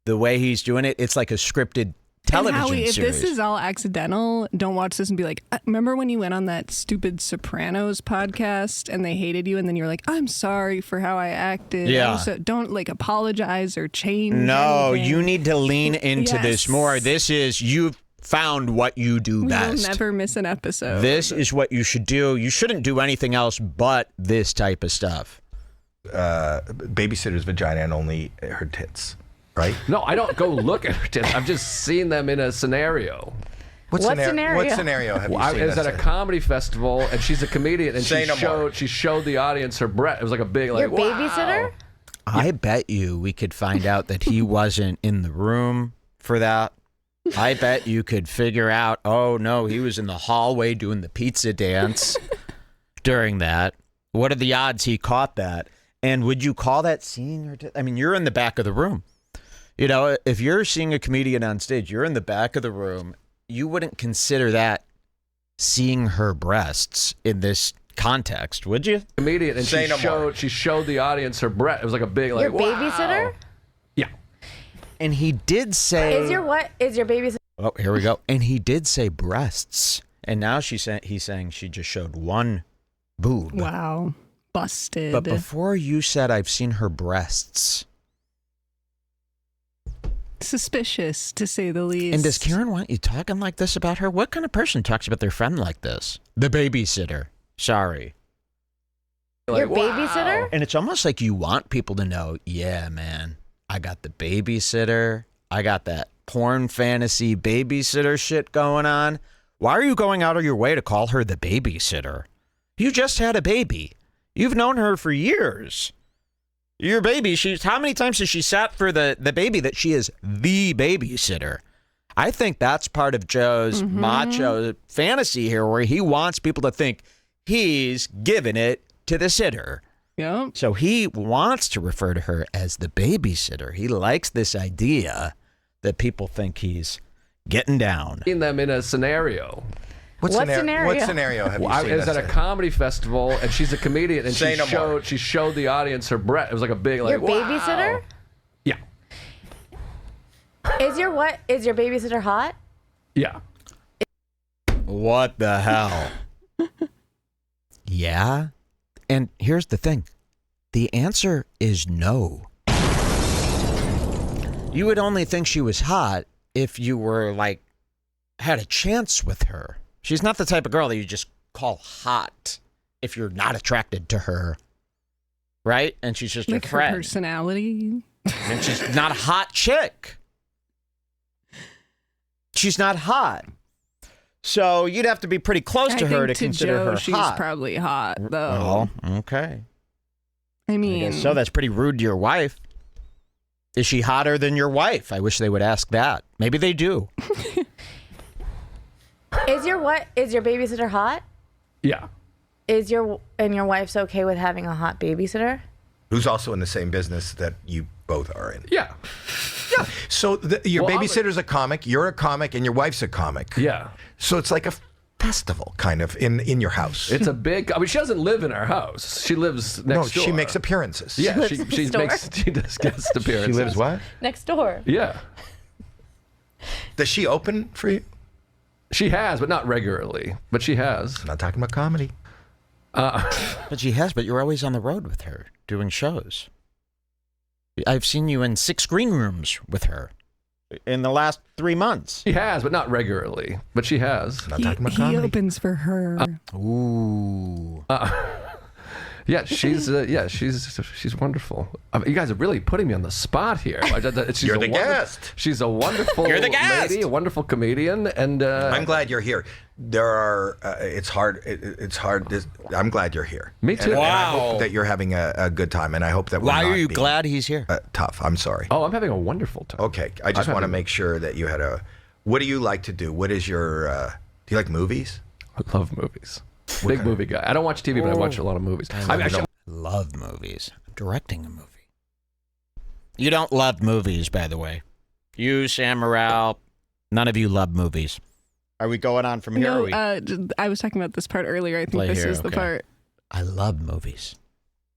Speaker 1: The way he's doing it, it's like a scripted television
Speaker 2: Howie, if
Speaker 1: series.
Speaker 2: this is all accidental, don't watch this and be like, remember when you went on that stupid Sopranos podcast and they hated you and then you were like, I'm sorry for how I acted.
Speaker 1: Yeah.
Speaker 2: So don't like apologize or change.
Speaker 1: No,
Speaker 2: anything.
Speaker 1: you need to lean into this more. This is, you've found what you do best.
Speaker 2: You'll never miss an episode.
Speaker 1: This is what you should do. You shouldn't do anything else but this type of stuff.
Speaker 5: Babysitter's vagina and only her tits. Right?
Speaker 4: No, I don't go look at her tits. I'm just seeing them in a scenario.
Speaker 5: What scenario? What scenario have you seen?
Speaker 4: I was at a comedy festival, and she's a comedian, and she showed the audience her breast. It was like a big, like,
Speaker 6: Your babysitter?
Speaker 1: I bet you we could find out that he wasn't in the room for that. I bet you could figure out, oh, no, he was in the hallway doing the pizza dance during that. What are the odds he caught that? And would you call that seeing her? I mean, you're in the back of the room. You know, if you're seeing a comedian on stage, you're in the back of the room. You wouldn't consider that seeing her breasts in this context, would you?
Speaker 4: Comedian, and she showed the audience her breast. It was like a big, like,
Speaker 6: Your babysitter?
Speaker 4: Yeah.
Speaker 1: And he did say,
Speaker 6: Is your babysitter?
Speaker 1: oh, here we go. And he did say breasts. And now he's saying she just showed one boob.
Speaker 2: Wow. Busted.
Speaker 1: But before you said I've seen her breasts.
Speaker 2: Suspicious, to say the least.
Speaker 1: And does Karen want you talking like this about her? What kind of person talks about their friend like this? The babysitter. Sorry.
Speaker 6: Your babysitter?
Speaker 1: And it's almost like you want people to know, yeah, man, I got the babysitter. I got that porn fantasy babysitter shit going on. Why are you going out of your way to call her the babysitter? You just had a baby. You've known her for years. Your baby, how many times has she sat for the baby that she is the babysitter? I think that's part of Joe's macho fantasy here, where he wants people to think he's giving it to the sitter.
Speaker 2: Yeah.
Speaker 1: So he wants to refer to her as the babysitter. He likes this idea that people think he's getting down.
Speaker 4: Seeing them in a scenario.
Speaker 5: What scenario have you seen?
Speaker 4: I was at a comedy festival, and she's a comedian, and she showed the audience her breast. It was like a big, like,
Speaker 6: Your babysitter?
Speaker 4: Yeah.
Speaker 6: Is your babysitter hot?
Speaker 4: Yeah.
Speaker 1: What the hell? Yeah. And here's the thing. The answer is no. You would only think she was hot if you were, like, had a chance with her. She's not the type of girl that you just call hot if you're not attracted to her, right? And she's just
Speaker 2: like
Speaker 1: a friend.
Speaker 2: Her personality.
Speaker 1: And she's not a hot chick. She's not hot. So you'd have to be pretty close to her to consider
Speaker 2: Joe,
Speaker 1: her
Speaker 2: she's
Speaker 1: hot.
Speaker 2: She's probably hot, though.
Speaker 1: Well, okay.
Speaker 2: I mean,
Speaker 1: so that's pretty rude to your wife. Is she hotter than your wife? I wish they would ask that. Maybe they do.
Speaker 6: Is your babysitter hot?
Speaker 4: Yeah.
Speaker 6: Is your wife's okay with having a hot babysitter?
Speaker 5: Who's also in the same business that you both are in.
Speaker 4: Yeah.
Speaker 5: Yeah. So your babysitter's a comic, you're a comic, and your wife's a comic.
Speaker 4: Yeah.
Speaker 5: So it's like a festival, kind of, in your house.
Speaker 4: It's a big. I mean, she doesn't live in our house. She lives next door.
Speaker 5: No, she makes appearances.
Speaker 4: Yeah,
Speaker 6: She lives next door.
Speaker 4: she does guest appearances.
Speaker 5: She lives what?
Speaker 6: Next door.
Speaker 4: Yeah,
Speaker 5: Does she open for you?
Speaker 4: she has, but not regularly. But she has.
Speaker 5: I'm not talking about comedy.
Speaker 1: But she has, but you're always on the road with her, doing shows. I've seen you in 6 green rooms with her in the last 3 months.
Speaker 4: She has, but not regularly. But she has.
Speaker 5: I'm not talking about
Speaker 2: He
Speaker 5: comedy.
Speaker 2: opens for her.
Speaker 1: Ooh.
Speaker 4: Yeah, she's wonderful. I mean, you guys are really putting me on the spot here. She's
Speaker 5: You're
Speaker 4: a
Speaker 5: the guest.
Speaker 4: She's a wonderful
Speaker 1: You're the guest.
Speaker 4: lady, a wonderful comedian, and
Speaker 5: I'm glad you're here. There are. It's hard. It's hard. I'm glad you're here.
Speaker 4: Me too.
Speaker 5: And I
Speaker 1: Wow.
Speaker 5: hope that you're having a good time, and I hope that.
Speaker 1: Why
Speaker 5: we're
Speaker 1: are you
Speaker 5: not
Speaker 1: glad he's here?
Speaker 5: being, tough. I'm sorry.
Speaker 4: oh, I'm having a wonderful time.
Speaker 5: Okay. I just
Speaker 4: I'm
Speaker 5: want to
Speaker 4: having-
Speaker 5: make sure that you had a. What do you like to do? What is your? Do you like movies?
Speaker 4: I love movies. Big movie guy. I don't watch TV, but I watch a lot of movies. I
Speaker 1: Love movies. I'm directing a movie. You don't love movies, by the way. You, Sam Morril, none of you love movies. Are we going on from here?
Speaker 2: No,
Speaker 1: or are we...
Speaker 2: I was talking about this part earlier. I think
Speaker 1: Play
Speaker 2: this
Speaker 1: here,
Speaker 2: is the
Speaker 1: okay.
Speaker 2: part.
Speaker 1: I love movies.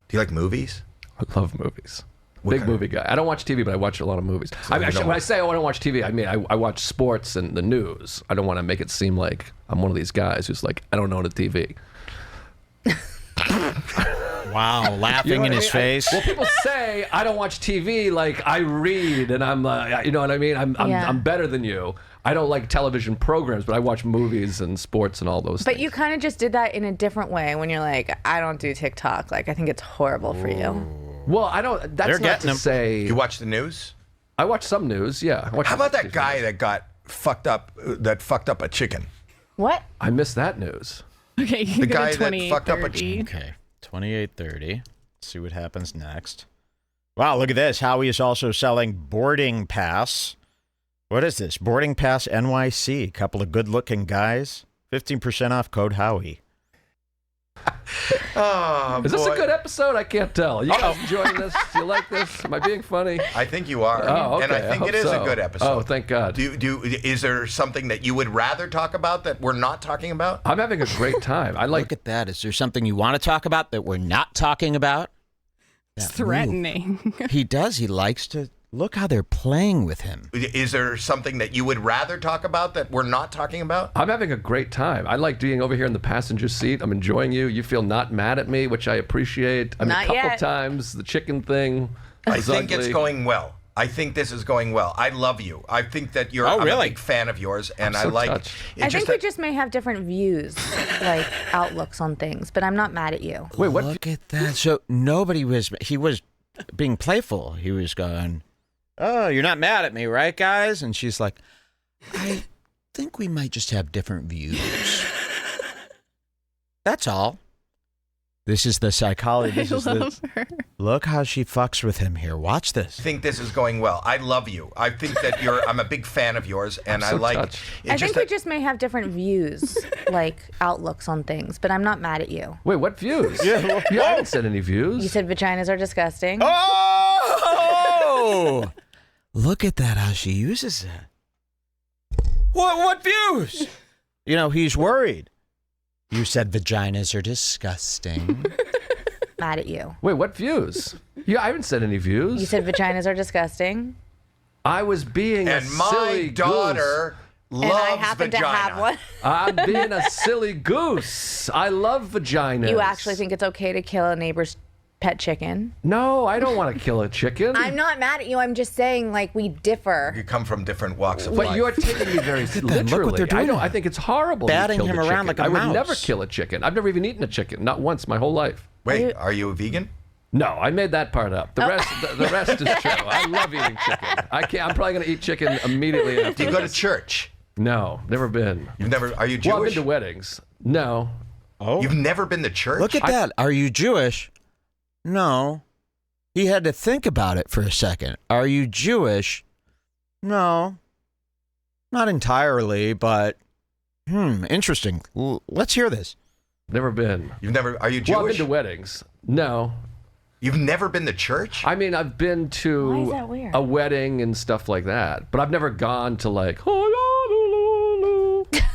Speaker 5: Do you like movies?
Speaker 4: I love movies.
Speaker 5: What
Speaker 4: Big
Speaker 5: kind?
Speaker 4: movie guy. I don't watch TV, but I watch a lot of movies. I mean,
Speaker 5: you don't
Speaker 4: when I say I don't watch TV, I mean I watch sports and the news. I don't want to make it seem like I'm one of these guys who's like, I don't know the TV.
Speaker 1: Wow, laughing
Speaker 4: You know
Speaker 1: in
Speaker 4: what I
Speaker 1: his
Speaker 4: mean?
Speaker 1: face.
Speaker 4: Well, people say I don't watch TV. Like I read, and I'm, you know what I mean.
Speaker 6: Yeah.
Speaker 4: I'm better than you. I don't like television programs, but I watch movies and sports and all those things.
Speaker 6: But you kind of just did that in a different way when you're like, I don't do TikTok. Like, I think it's horrible for you.
Speaker 4: Well, I don't. That's
Speaker 1: They're
Speaker 4: not
Speaker 1: getting
Speaker 4: to
Speaker 1: them.
Speaker 4: say.
Speaker 5: You watch the news?
Speaker 4: I watch some news. Yeah. I watch
Speaker 5: How about that
Speaker 4: TV.
Speaker 5: guy that got fucked up? That fucked up a chicken.
Speaker 6: What?
Speaker 4: I missed that news.
Speaker 2: Okay, you
Speaker 5: The
Speaker 2: go
Speaker 5: guy
Speaker 2: to
Speaker 5: that fucked up a
Speaker 2: 28:30.
Speaker 1: Okay, 28:30. See what happens next. Wow, look at this. Howie is also selling boarding pass. What is this? Boarding pass NYC. Couple of good-looking guys. 15% off code Howie.
Speaker 5: Oh,
Speaker 4: Is this a
Speaker 5: boy.
Speaker 4: good episode? I can't tell. You guys enjoying this? Do you like this? Am I being funny?
Speaker 5: I think you are.
Speaker 4: Oh, okay.
Speaker 5: And I think
Speaker 4: hope
Speaker 5: it is
Speaker 4: so.
Speaker 5: a good episode.
Speaker 4: Oh, thank God.
Speaker 5: Is there something that you would rather talk about that we're not talking about?
Speaker 4: I'm having a great time. I like.
Speaker 1: Look at that. Is there something you want to talk about that we're not talking about?
Speaker 2: It's
Speaker 1: That move.
Speaker 2: threatening.
Speaker 1: He does. He likes to look how they're playing with him.
Speaker 5: Is there something that you would rather talk about that we're not talking about?
Speaker 4: I'm having a great time. I like being over here in the passenger seat. I'm enjoying you. You feel not mad at me, which I appreciate. I mean,
Speaker 6: Not
Speaker 4: a couple
Speaker 6: yet.
Speaker 4: times the chicken thing.
Speaker 5: I
Speaker 4: was
Speaker 5: think
Speaker 4: ugly.
Speaker 5: it's going well. I think this is going well. I love you. I think that you're
Speaker 1: Oh,
Speaker 5: I'm
Speaker 1: really?
Speaker 5: a big fan of yours, and
Speaker 4: I'm
Speaker 5: I
Speaker 4: so
Speaker 5: like.
Speaker 4: touched.
Speaker 5: It's
Speaker 6: I
Speaker 5: just
Speaker 6: think we
Speaker 5: that-
Speaker 6: just may have different views, like outlooks on things, but I'm not mad at you.
Speaker 4: Wait, what?
Speaker 1: Look at that. So nobody was. He was being playful. He was going, "Oh, you're not mad at me, right, guys?" And she's like, "I think we might just have different views." That's all. This is the psychology. This
Speaker 2: I
Speaker 1: is
Speaker 2: love
Speaker 1: the,
Speaker 2: her.
Speaker 1: look how she fucks with him here. Watch this.
Speaker 5: I think this is going well. I love you. I think that I'm a big fan of yours, and
Speaker 4: I'm
Speaker 5: I
Speaker 4: so
Speaker 5: like.
Speaker 4: touched.
Speaker 5: it's
Speaker 6: I
Speaker 5: just
Speaker 6: think we
Speaker 5: that-
Speaker 6: just may have different views, like outlooks on things, but I'm not mad at you.
Speaker 4: Wait, what views? Yeah, I haven't said any views.
Speaker 6: You said vaginas are disgusting.
Speaker 1: Oh! Look at that, how she uses it. What views? You know, he's worried. You said vaginas are disgusting.
Speaker 6: Mad at you.
Speaker 4: Wait, what views? Yeah, I haven't said any views.
Speaker 6: You said vaginas are disgusting.
Speaker 4: I was being
Speaker 5: And
Speaker 4: a
Speaker 5: my
Speaker 4: silly
Speaker 5: daughter loves
Speaker 6: And I happen
Speaker 5: vagina.
Speaker 6: to have one.
Speaker 4: goose. I'm being a silly goose. I love vaginas.
Speaker 6: You actually think it's okay to kill a neighbor's pet chicken?
Speaker 4: No, I don't want to kill a chicken.
Speaker 6: I'm not mad at you. I'm just saying, like, we differ.
Speaker 5: You come from different walks of
Speaker 4: But
Speaker 5: life.
Speaker 4: you're taking me very
Speaker 1: them.
Speaker 4: literally.
Speaker 1: Look what they're doing.
Speaker 4: I think it's horrible. you
Speaker 1: Batting
Speaker 4: killed
Speaker 1: him
Speaker 4: a
Speaker 1: around
Speaker 4: chicken.
Speaker 1: like a
Speaker 4: I would
Speaker 1: mouse.
Speaker 4: never kill a chicken. I've never even eaten a chicken, not once my whole life.
Speaker 5: Wait, are you a vegan?
Speaker 4: No, I made that part up. The rest, the rest is true. I love eating chicken. I'm probably gonna eat chicken immediately after.
Speaker 5: Do you go to
Speaker 4: this.
Speaker 5: church?
Speaker 4: No, never been.
Speaker 5: You've never? Are you
Speaker 4: Well, I've
Speaker 5: Jewish?
Speaker 4: been to weddings. No.
Speaker 1: Oh,
Speaker 5: You've never been to church?
Speaker 1: look at that. Are you Jewish? No. He had to think about it for a second. Are you Jewish? No. Not entirely, but interesting. Let's hear this.
Speaker 4: Never been.
Speaker 5: You've never? Are you
Speaker 4: Well, I've
Speaker 5: Jewish?
Speaker 4: been to weddings. No.
Speaker 5: You've never been to church?
Speaker 4: I mean, I've been to
Speaker 6: Why is that weird?
Speaker 4: a wedding and stuff like that, but I've never gone to like.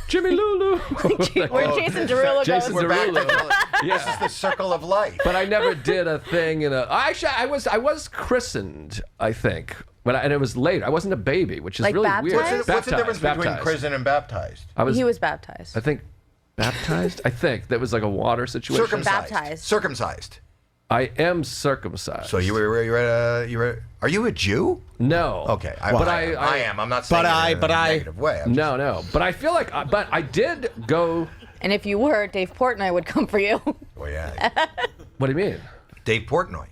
Speaker 4: Jimmy Lulu.
Speaker 6: Where Jason Derulo
Speaker 4: Jason
Speaker 6: goes.
Speaker 4: Derulo.
Speaker 5: This is the circle of life.
Speaker 4: But I never did a thing in a. Actually, I was christened, I think, and it was later. I wasn't a baby, which is
Speaker 6: Like
Speaker 4: really
Speaker 6: baptized?
Speaker 4: weird.
Speaker 5: What's the difference between
Speaker 4: Baptized.
Speaker 5: christened and baptized?
Speaker 6: He was baptized.
Speaker 4: I think baptized. I think that was like a water situation.
Speaker 5: Circumcised.
Speaker 6: Baptized.
Speaker 5: Circumcised.
Speaker 4: I am circumcised.
Speaker 5: So you were are you a Jew?
Speaker 4: No.
Speaker 5: Okay, I am. I'm not saying it in a negative way.
Speaker 4: No. But I feel like, but I did go.
Speaker 6: And if you were, Dave Portnoy would come for you.
Speaker 5: Well, yeah.
Speaker 4: What do you mean?
Speaker 5: Dave Portnoy.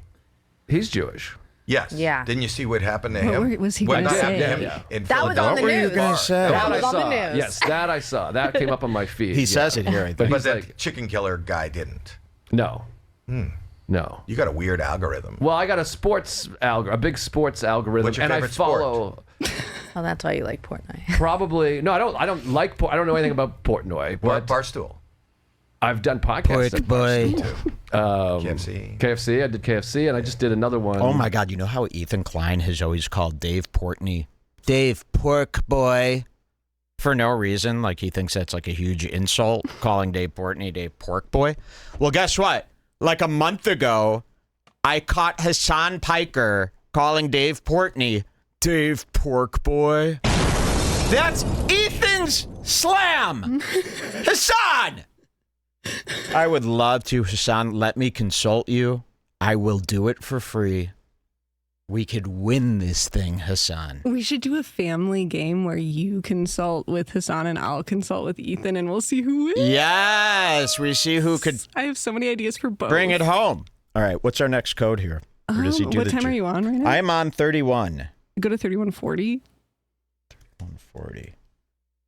Speaker 4: He's Jewish.
Speaker 5: Yes.
Speaker 6: Yeah.
Speaker 5: Didn't you see what happened to
Speaker 2: What
Speaker 5: him?
Speaker 2: was he
Speaker 5: What
Speaker 2: gonna
Speaker 5: happened to
Speaker 2: say?
Speaker 5: him
Speaker 4: Yeah.
Speaker 5: in
Speaker 6: That was on the
Speaker 5: Philadelphia?
Speaker 6: news.
Speaker 1: What were you gonna say?
Speaker 6: That was
Speaker 4: I
Speaker 6: on the
Speaker 4: saw.
Speaker 6: news.
Speaker 4: Yes, that I saw. That came up on my feed.
Speaker 1: He says it here, I think.
Speaker 4: But
Speaker 5: But
Speaker 4: he's
Speaker 5: that
Speaker 4: like,
Speaker 5: chicken killer guy didn't.
Speaker 4: no. No.
Speaker 5: You got a weird algorithm.
Speaker 4: Well, I got a big sports algorithm,
Speaker 5: What's your
Speaker 4: and I
Speaker 5: favorite
Speaker 4: follow.
Speaker 6: Oh, that's why you like Portnoy.
Speaker 4: Probably no. I don't like. I don't know anything about Portnoy, but
Speaker 5: Barstool.
Speaker 4: I've done podcasts.
Speaker 1: Port boy.
Speaker 5: KFC.
Speaker 4: KFC. I did KFC, and I just did another one.
Speaker 1: Oh my God! You know how Ethan Klein has always called Dave Portney Dave Pork Boy for no reason. Like he thinks that's like a huge insult, calling Dave Portney Dave Pork Boy. Well, guess what? Like a month ago, I caught Hassan Piker calling Dave Portney Dave Pork Boy. That's Ethan's slam. Hassan. I would love to, Hassan. Let me consult you. I will do it for free. We could win this thing, Hassan.
Speaker 2: We should do a family game where you consult with Hassan and I'll consult with Ethan, and we'll see who wins.
Speaker 1: Yes, we see who could
Speaker 2: I have so many ideas for both.
Speaker 1: bring it home. All right, what's our next code here? Or does he do
Speaker 2: what
Speaker 1: the
Speaker 2: time are you on right now?
Speaker 1: I'm on 31.
Speaker 2: Go to 3140.
Speaker 1: 140.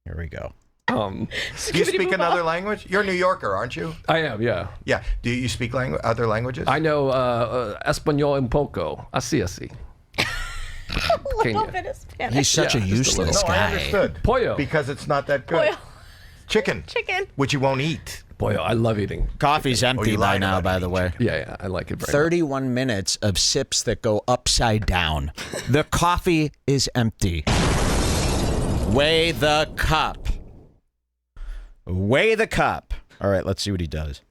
Speaker 1: Here we go.
Speaker 5: Do you speak another language? You're a New Yorker, aren't you?
Speaker 4: I am. Yeah.
Speaker 5: Yeah. Do you speak other languages?
Speaker 4: I know Espanol un poco. Así.
Speaker 6: A little bit of Spanish.
Speaker 1: He's such a
Speaker 4: Yeah, just a little.
Speaker 1: useless
Speaker 5: No, I
Speaker 1: guy.
Speaker 5: understood.
Speaker 4: Pollo.
Speaker 5: Because it's not that good.
Speaker 6: Pollo.
Speaker 5: Chicken.
Speaker 6: Which
Speaker 5: you won't eat.
Speaker 4: Boy, I love eating.
Speaker 1: Coffee's empty
Speaker 5: you
Speaker 1: by
Speaker 5: lied
Speaker 1: now,
Speaker 5: about
Speaker 1: by
Speaker 5: eating
Speaker 1: the way.
Speaker 5: chicken.
Speaker 4: Yeah, I like it very
Speaker 1: 31 minutes of sips that go upside down. The coffee is empty. Weigh the cup. Weigh the cup. All right, let's see what he does.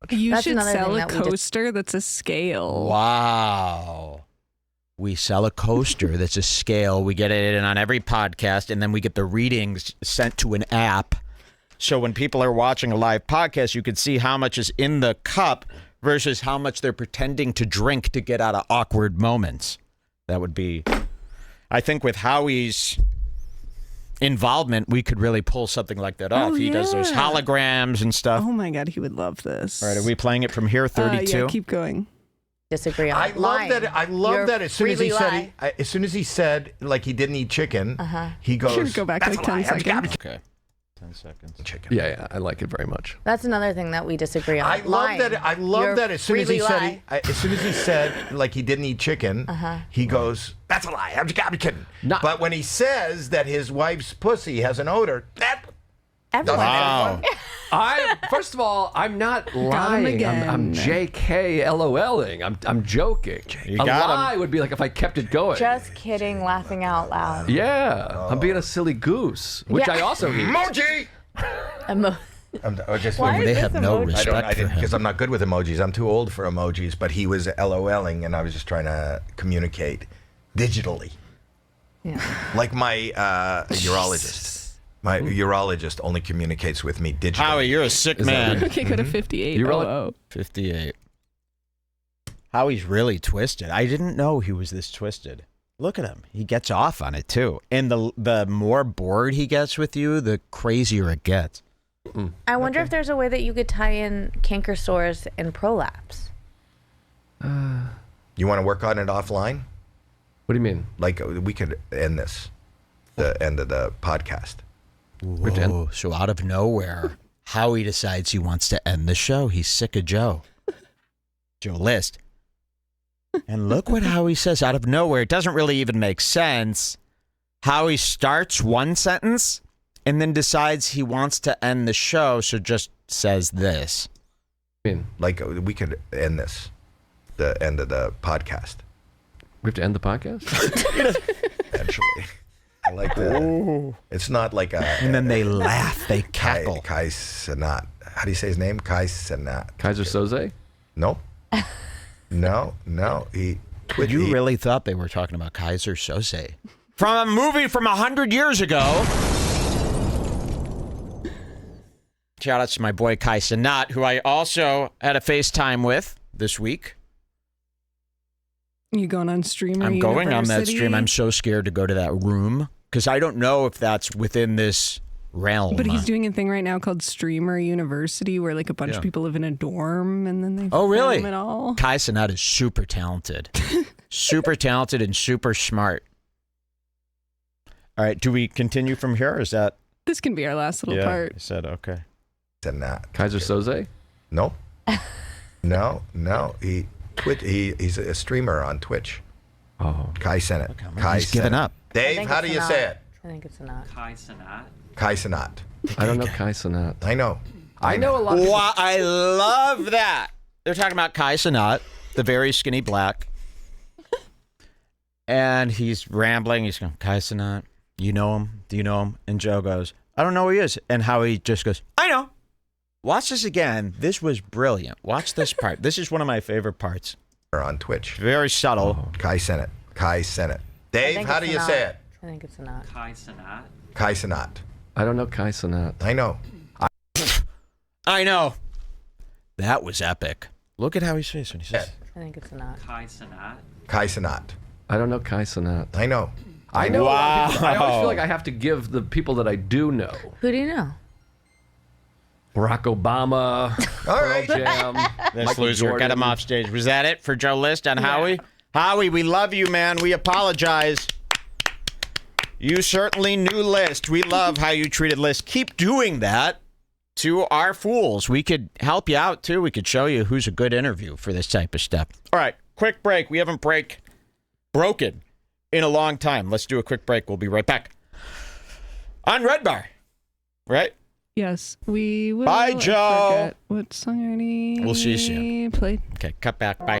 Speaker 2: You
Speaker 6: That's
Speaker 2: should
Speaker 6: another
Speaker 2: sell
Speaker 6: thing
Speaker 2: a
Speaker 6: that we just-
Speaker 2: coaster that's a scale.
Speaker 1: Wow. We sell a coaster that's a scale. We get it in on every podcast, and then we get the readings sent to an app. So when people are watching a live podcast, you can see how much is in the cup versus how much they're pretending to drink to get out of awkward moments. That would be, I think with Howie's involvement, we could really pull something like that off.
Speaker 2: Oh,
Speaker 1: He does those
Speaker 2: yeah.
Speaker 1: holograms and stuff.
Speaker 2: Oh my God, he would love this.
Speaker 1: All right, are we playing it from here, 32?
Speaker 2: Yeah, keep going.
Speaker 6: Disagree on
Speaker 5: I love
Speaker 6: lying.
Speaker 5: that. I love
Speaker 6: You're
Speaker 5: that. As soon as he
Speaker 6: freely
Speaker 5: said,
Speaker 6: lie.
Speaker 5: as soon as he said, like he didn't eat chicken, he goes.
Speaker 2: Should go back
Speaker 5: "That's
Speaker 2: like
Speaker 5: a lie.
Speaker 2: 10 seconds.
Speaker 1: Okay. 10 seconds.
Speaker 5: Chicken.
Speaker 4: Yeah, I like it very much.
Speaker 6: That's another thing that we disagree on.
Speaker 5: I love
Speaker 6: Lying.
Speaker 5: that. I love
Speaker 6: You're
Speaker 5: that. As soon as he
Speaker 6: freely
Speaker 5: said,
Speaker 6: lie.
Speaker 5: as soon as he said, like he didn't eat chicken, he goes, "That's a lie. I'm kidding."
Speaker 4: Not-
Speaker 5: But when he says that his wife's pussy has an odor, that
Speaker 6: Everyone.
Speaker 1: Wow.
Speaker 4: First of all, I'm not
Speaker 2: him
Speaker 4: lying. I'm
Speaker 2: again.
Speaker 4: JK-LOLing. I'm joking.
Speaker 1: You
Speaker 4: A
Speaker 1: got him.
Speaker 4: lie would be like if I kept it going.
Speaker 6: Just kidding, laughing out loud.
Speaker 4: Yeah, I'm being a silly goose, which
Speaker 6: Yeah.
Speaker 4: I also eat.
Speaker 5: emoji. I just
Speaker 6: Why is
Speaker 1: They
Speaker 6: this
Speaker 1: have no
Speaker 6: emoji?
Speaker 1: respect for him.
Speaker 5: because I'm not good with emojis. I'm too old for emojis. But he was LOLing, and I was just trying to communicate digitally,
Speaker 6: Yeah.
Speaker 5: like my urologist. My urologist only communicates with me digitally.
Speaker 1: Howie, you're a sick
Speaker 4: Is that
Speaker 1: man.
Speaker 4: right?
Speaker 2: Okay, go to 58.
Speaker 4: You really-
Speaker 2: Oh,
Speaker 1: 58. Howie's really twisted. I didn't know he was this twisted. Look at him. He gets off on it, too. And the more bored he gets with you, the crazier it gets.
Speaker 6: I wonder if there's a way that you could tie in canker sores and prolapse.
Speaker 5: You want to work on it offline?
Speaker 4: What do you mean?
Speaker 5: Like we could end this, the end of the podcast.
Speaker 1: Whoa. So out of nowhere, Howie decides he wants to end the show. He's sick of Joe. Joe List. And look what Howie says out of nowhere. It doesn't really even make sense. Howie starts one sentence and then decides he wants to end the show, so just says this.
Speaker 4: I mean,
Speaker 5: Like we could end this, the end of the podcast.
Speaker 4: we have to end the podcast?
Speaker 5: Eventually. I like the. It's not like a.
Speaker 1: And then they laugh. They cackle.
Speaker 5: Kai Cenat. How do you say his name? Kai Cenat.
Speaker 4: Kaiser Soze?
Speaker 5: Nope. No.
Speaker 1: You really thought they were talking about Kaiser Soze from a movie from 100 years ago. Shout out to my boy Kai Cenat, who I also had a FaceTime with this week.
Speaker 2: You going on Streamer
Speaker 1: I'm
Speaker 2: University?
Speaker 1: going on that stream. I'm so scared to go to that room because I don't know if that's within this realm.
Speaker 2: But he's doing a thing right now called Streamer University where like a bunch of people live in a dorm and then they film it all.
Speaker 1: Kai Cenat is super talented. Super talented and super smart. All right, do we continue from here or is that?
Speaker 2: This can be our last little part.
Speaker 1: I said okay.
Speaker 5: Cenat.
Speaker 4: Kaiser Soze?
Speaker 5: Nope. No. He's a streamer on Twitch.
Speaker 4: Oh.
Speaker 5: Kai Cenat.
Speaker 1: He's given up.
Speaker 5: Dave, how do you say it?
Speaker 6: I think it's not.
Speaker 8: Kai Cenat.
Speaker 5: Kai Cenat.
Speaker 4: I don't know Kai Cenat.
Speaker 5: I know.
Speaker 4: I know a lot of people.
Speaker 1: Wow, I love that. They're talking about Kai Cenat, the very skinny black. And he's rambling. He's going, Kai Cenat, you know him? Do you know him? And Joe goes, I don't know who he is. And Howie just goes, I know. Watch this again. This was brilliant. Watch this part. This is one of my favorite parts.
Speaker 5: On Twitch.
Speaker 1: Very subtle.
Speaker 5: Kai Cenat. Dave, how do you say it?
Speaker 6: I think it's not.
Speaker 8: Kai Cenat.
Speaker 5: Kai Cenat.
Speaker 4: I don't know Kai Cenat.
Speaker 5: I know.
Speaker 1: I know. That was epic. Look at how he's face when he says
Speaker 6: I think it's not.
Speaker 8: Kai Cenat.
Speaker 5: Kai Cenat.
Speaker 4: I don't know Kai Cenat.
Speaker 5: I know.
Speaker 4: I know a lot of people. I always feel like I have to give the people that I do know.
Speaker 6: Who do you know?
Speaker 4: Barack Obama.
Speaker 5: All right.
Speaker 4: Pearl Jam.
Speaker 1: this
Speaker 4: Michael
Speaker 1: loser.
Speaker 4: Jordan.
Speaker 1: Get him off stage. Was that it for Joe List on Howie? Howie, we love you, man. We apologize. You certainly knew List. We love how you treated List. Keep doing that to our fools. We could help you out, too. We could show you who's a good interview for this type of stuff. All right, quick break. We haven't broken in a long time. Let's do a quick break. We'll be right back. On Redbar, right?
Speaker 2: Yes, we will.
Speaker 1: Bye, Joe.
Speaker 2: Forget what song already
Speaker 1: We'll see you soon.
Speaker 2: played.
Speaker 1: Okay, cut back. Bye.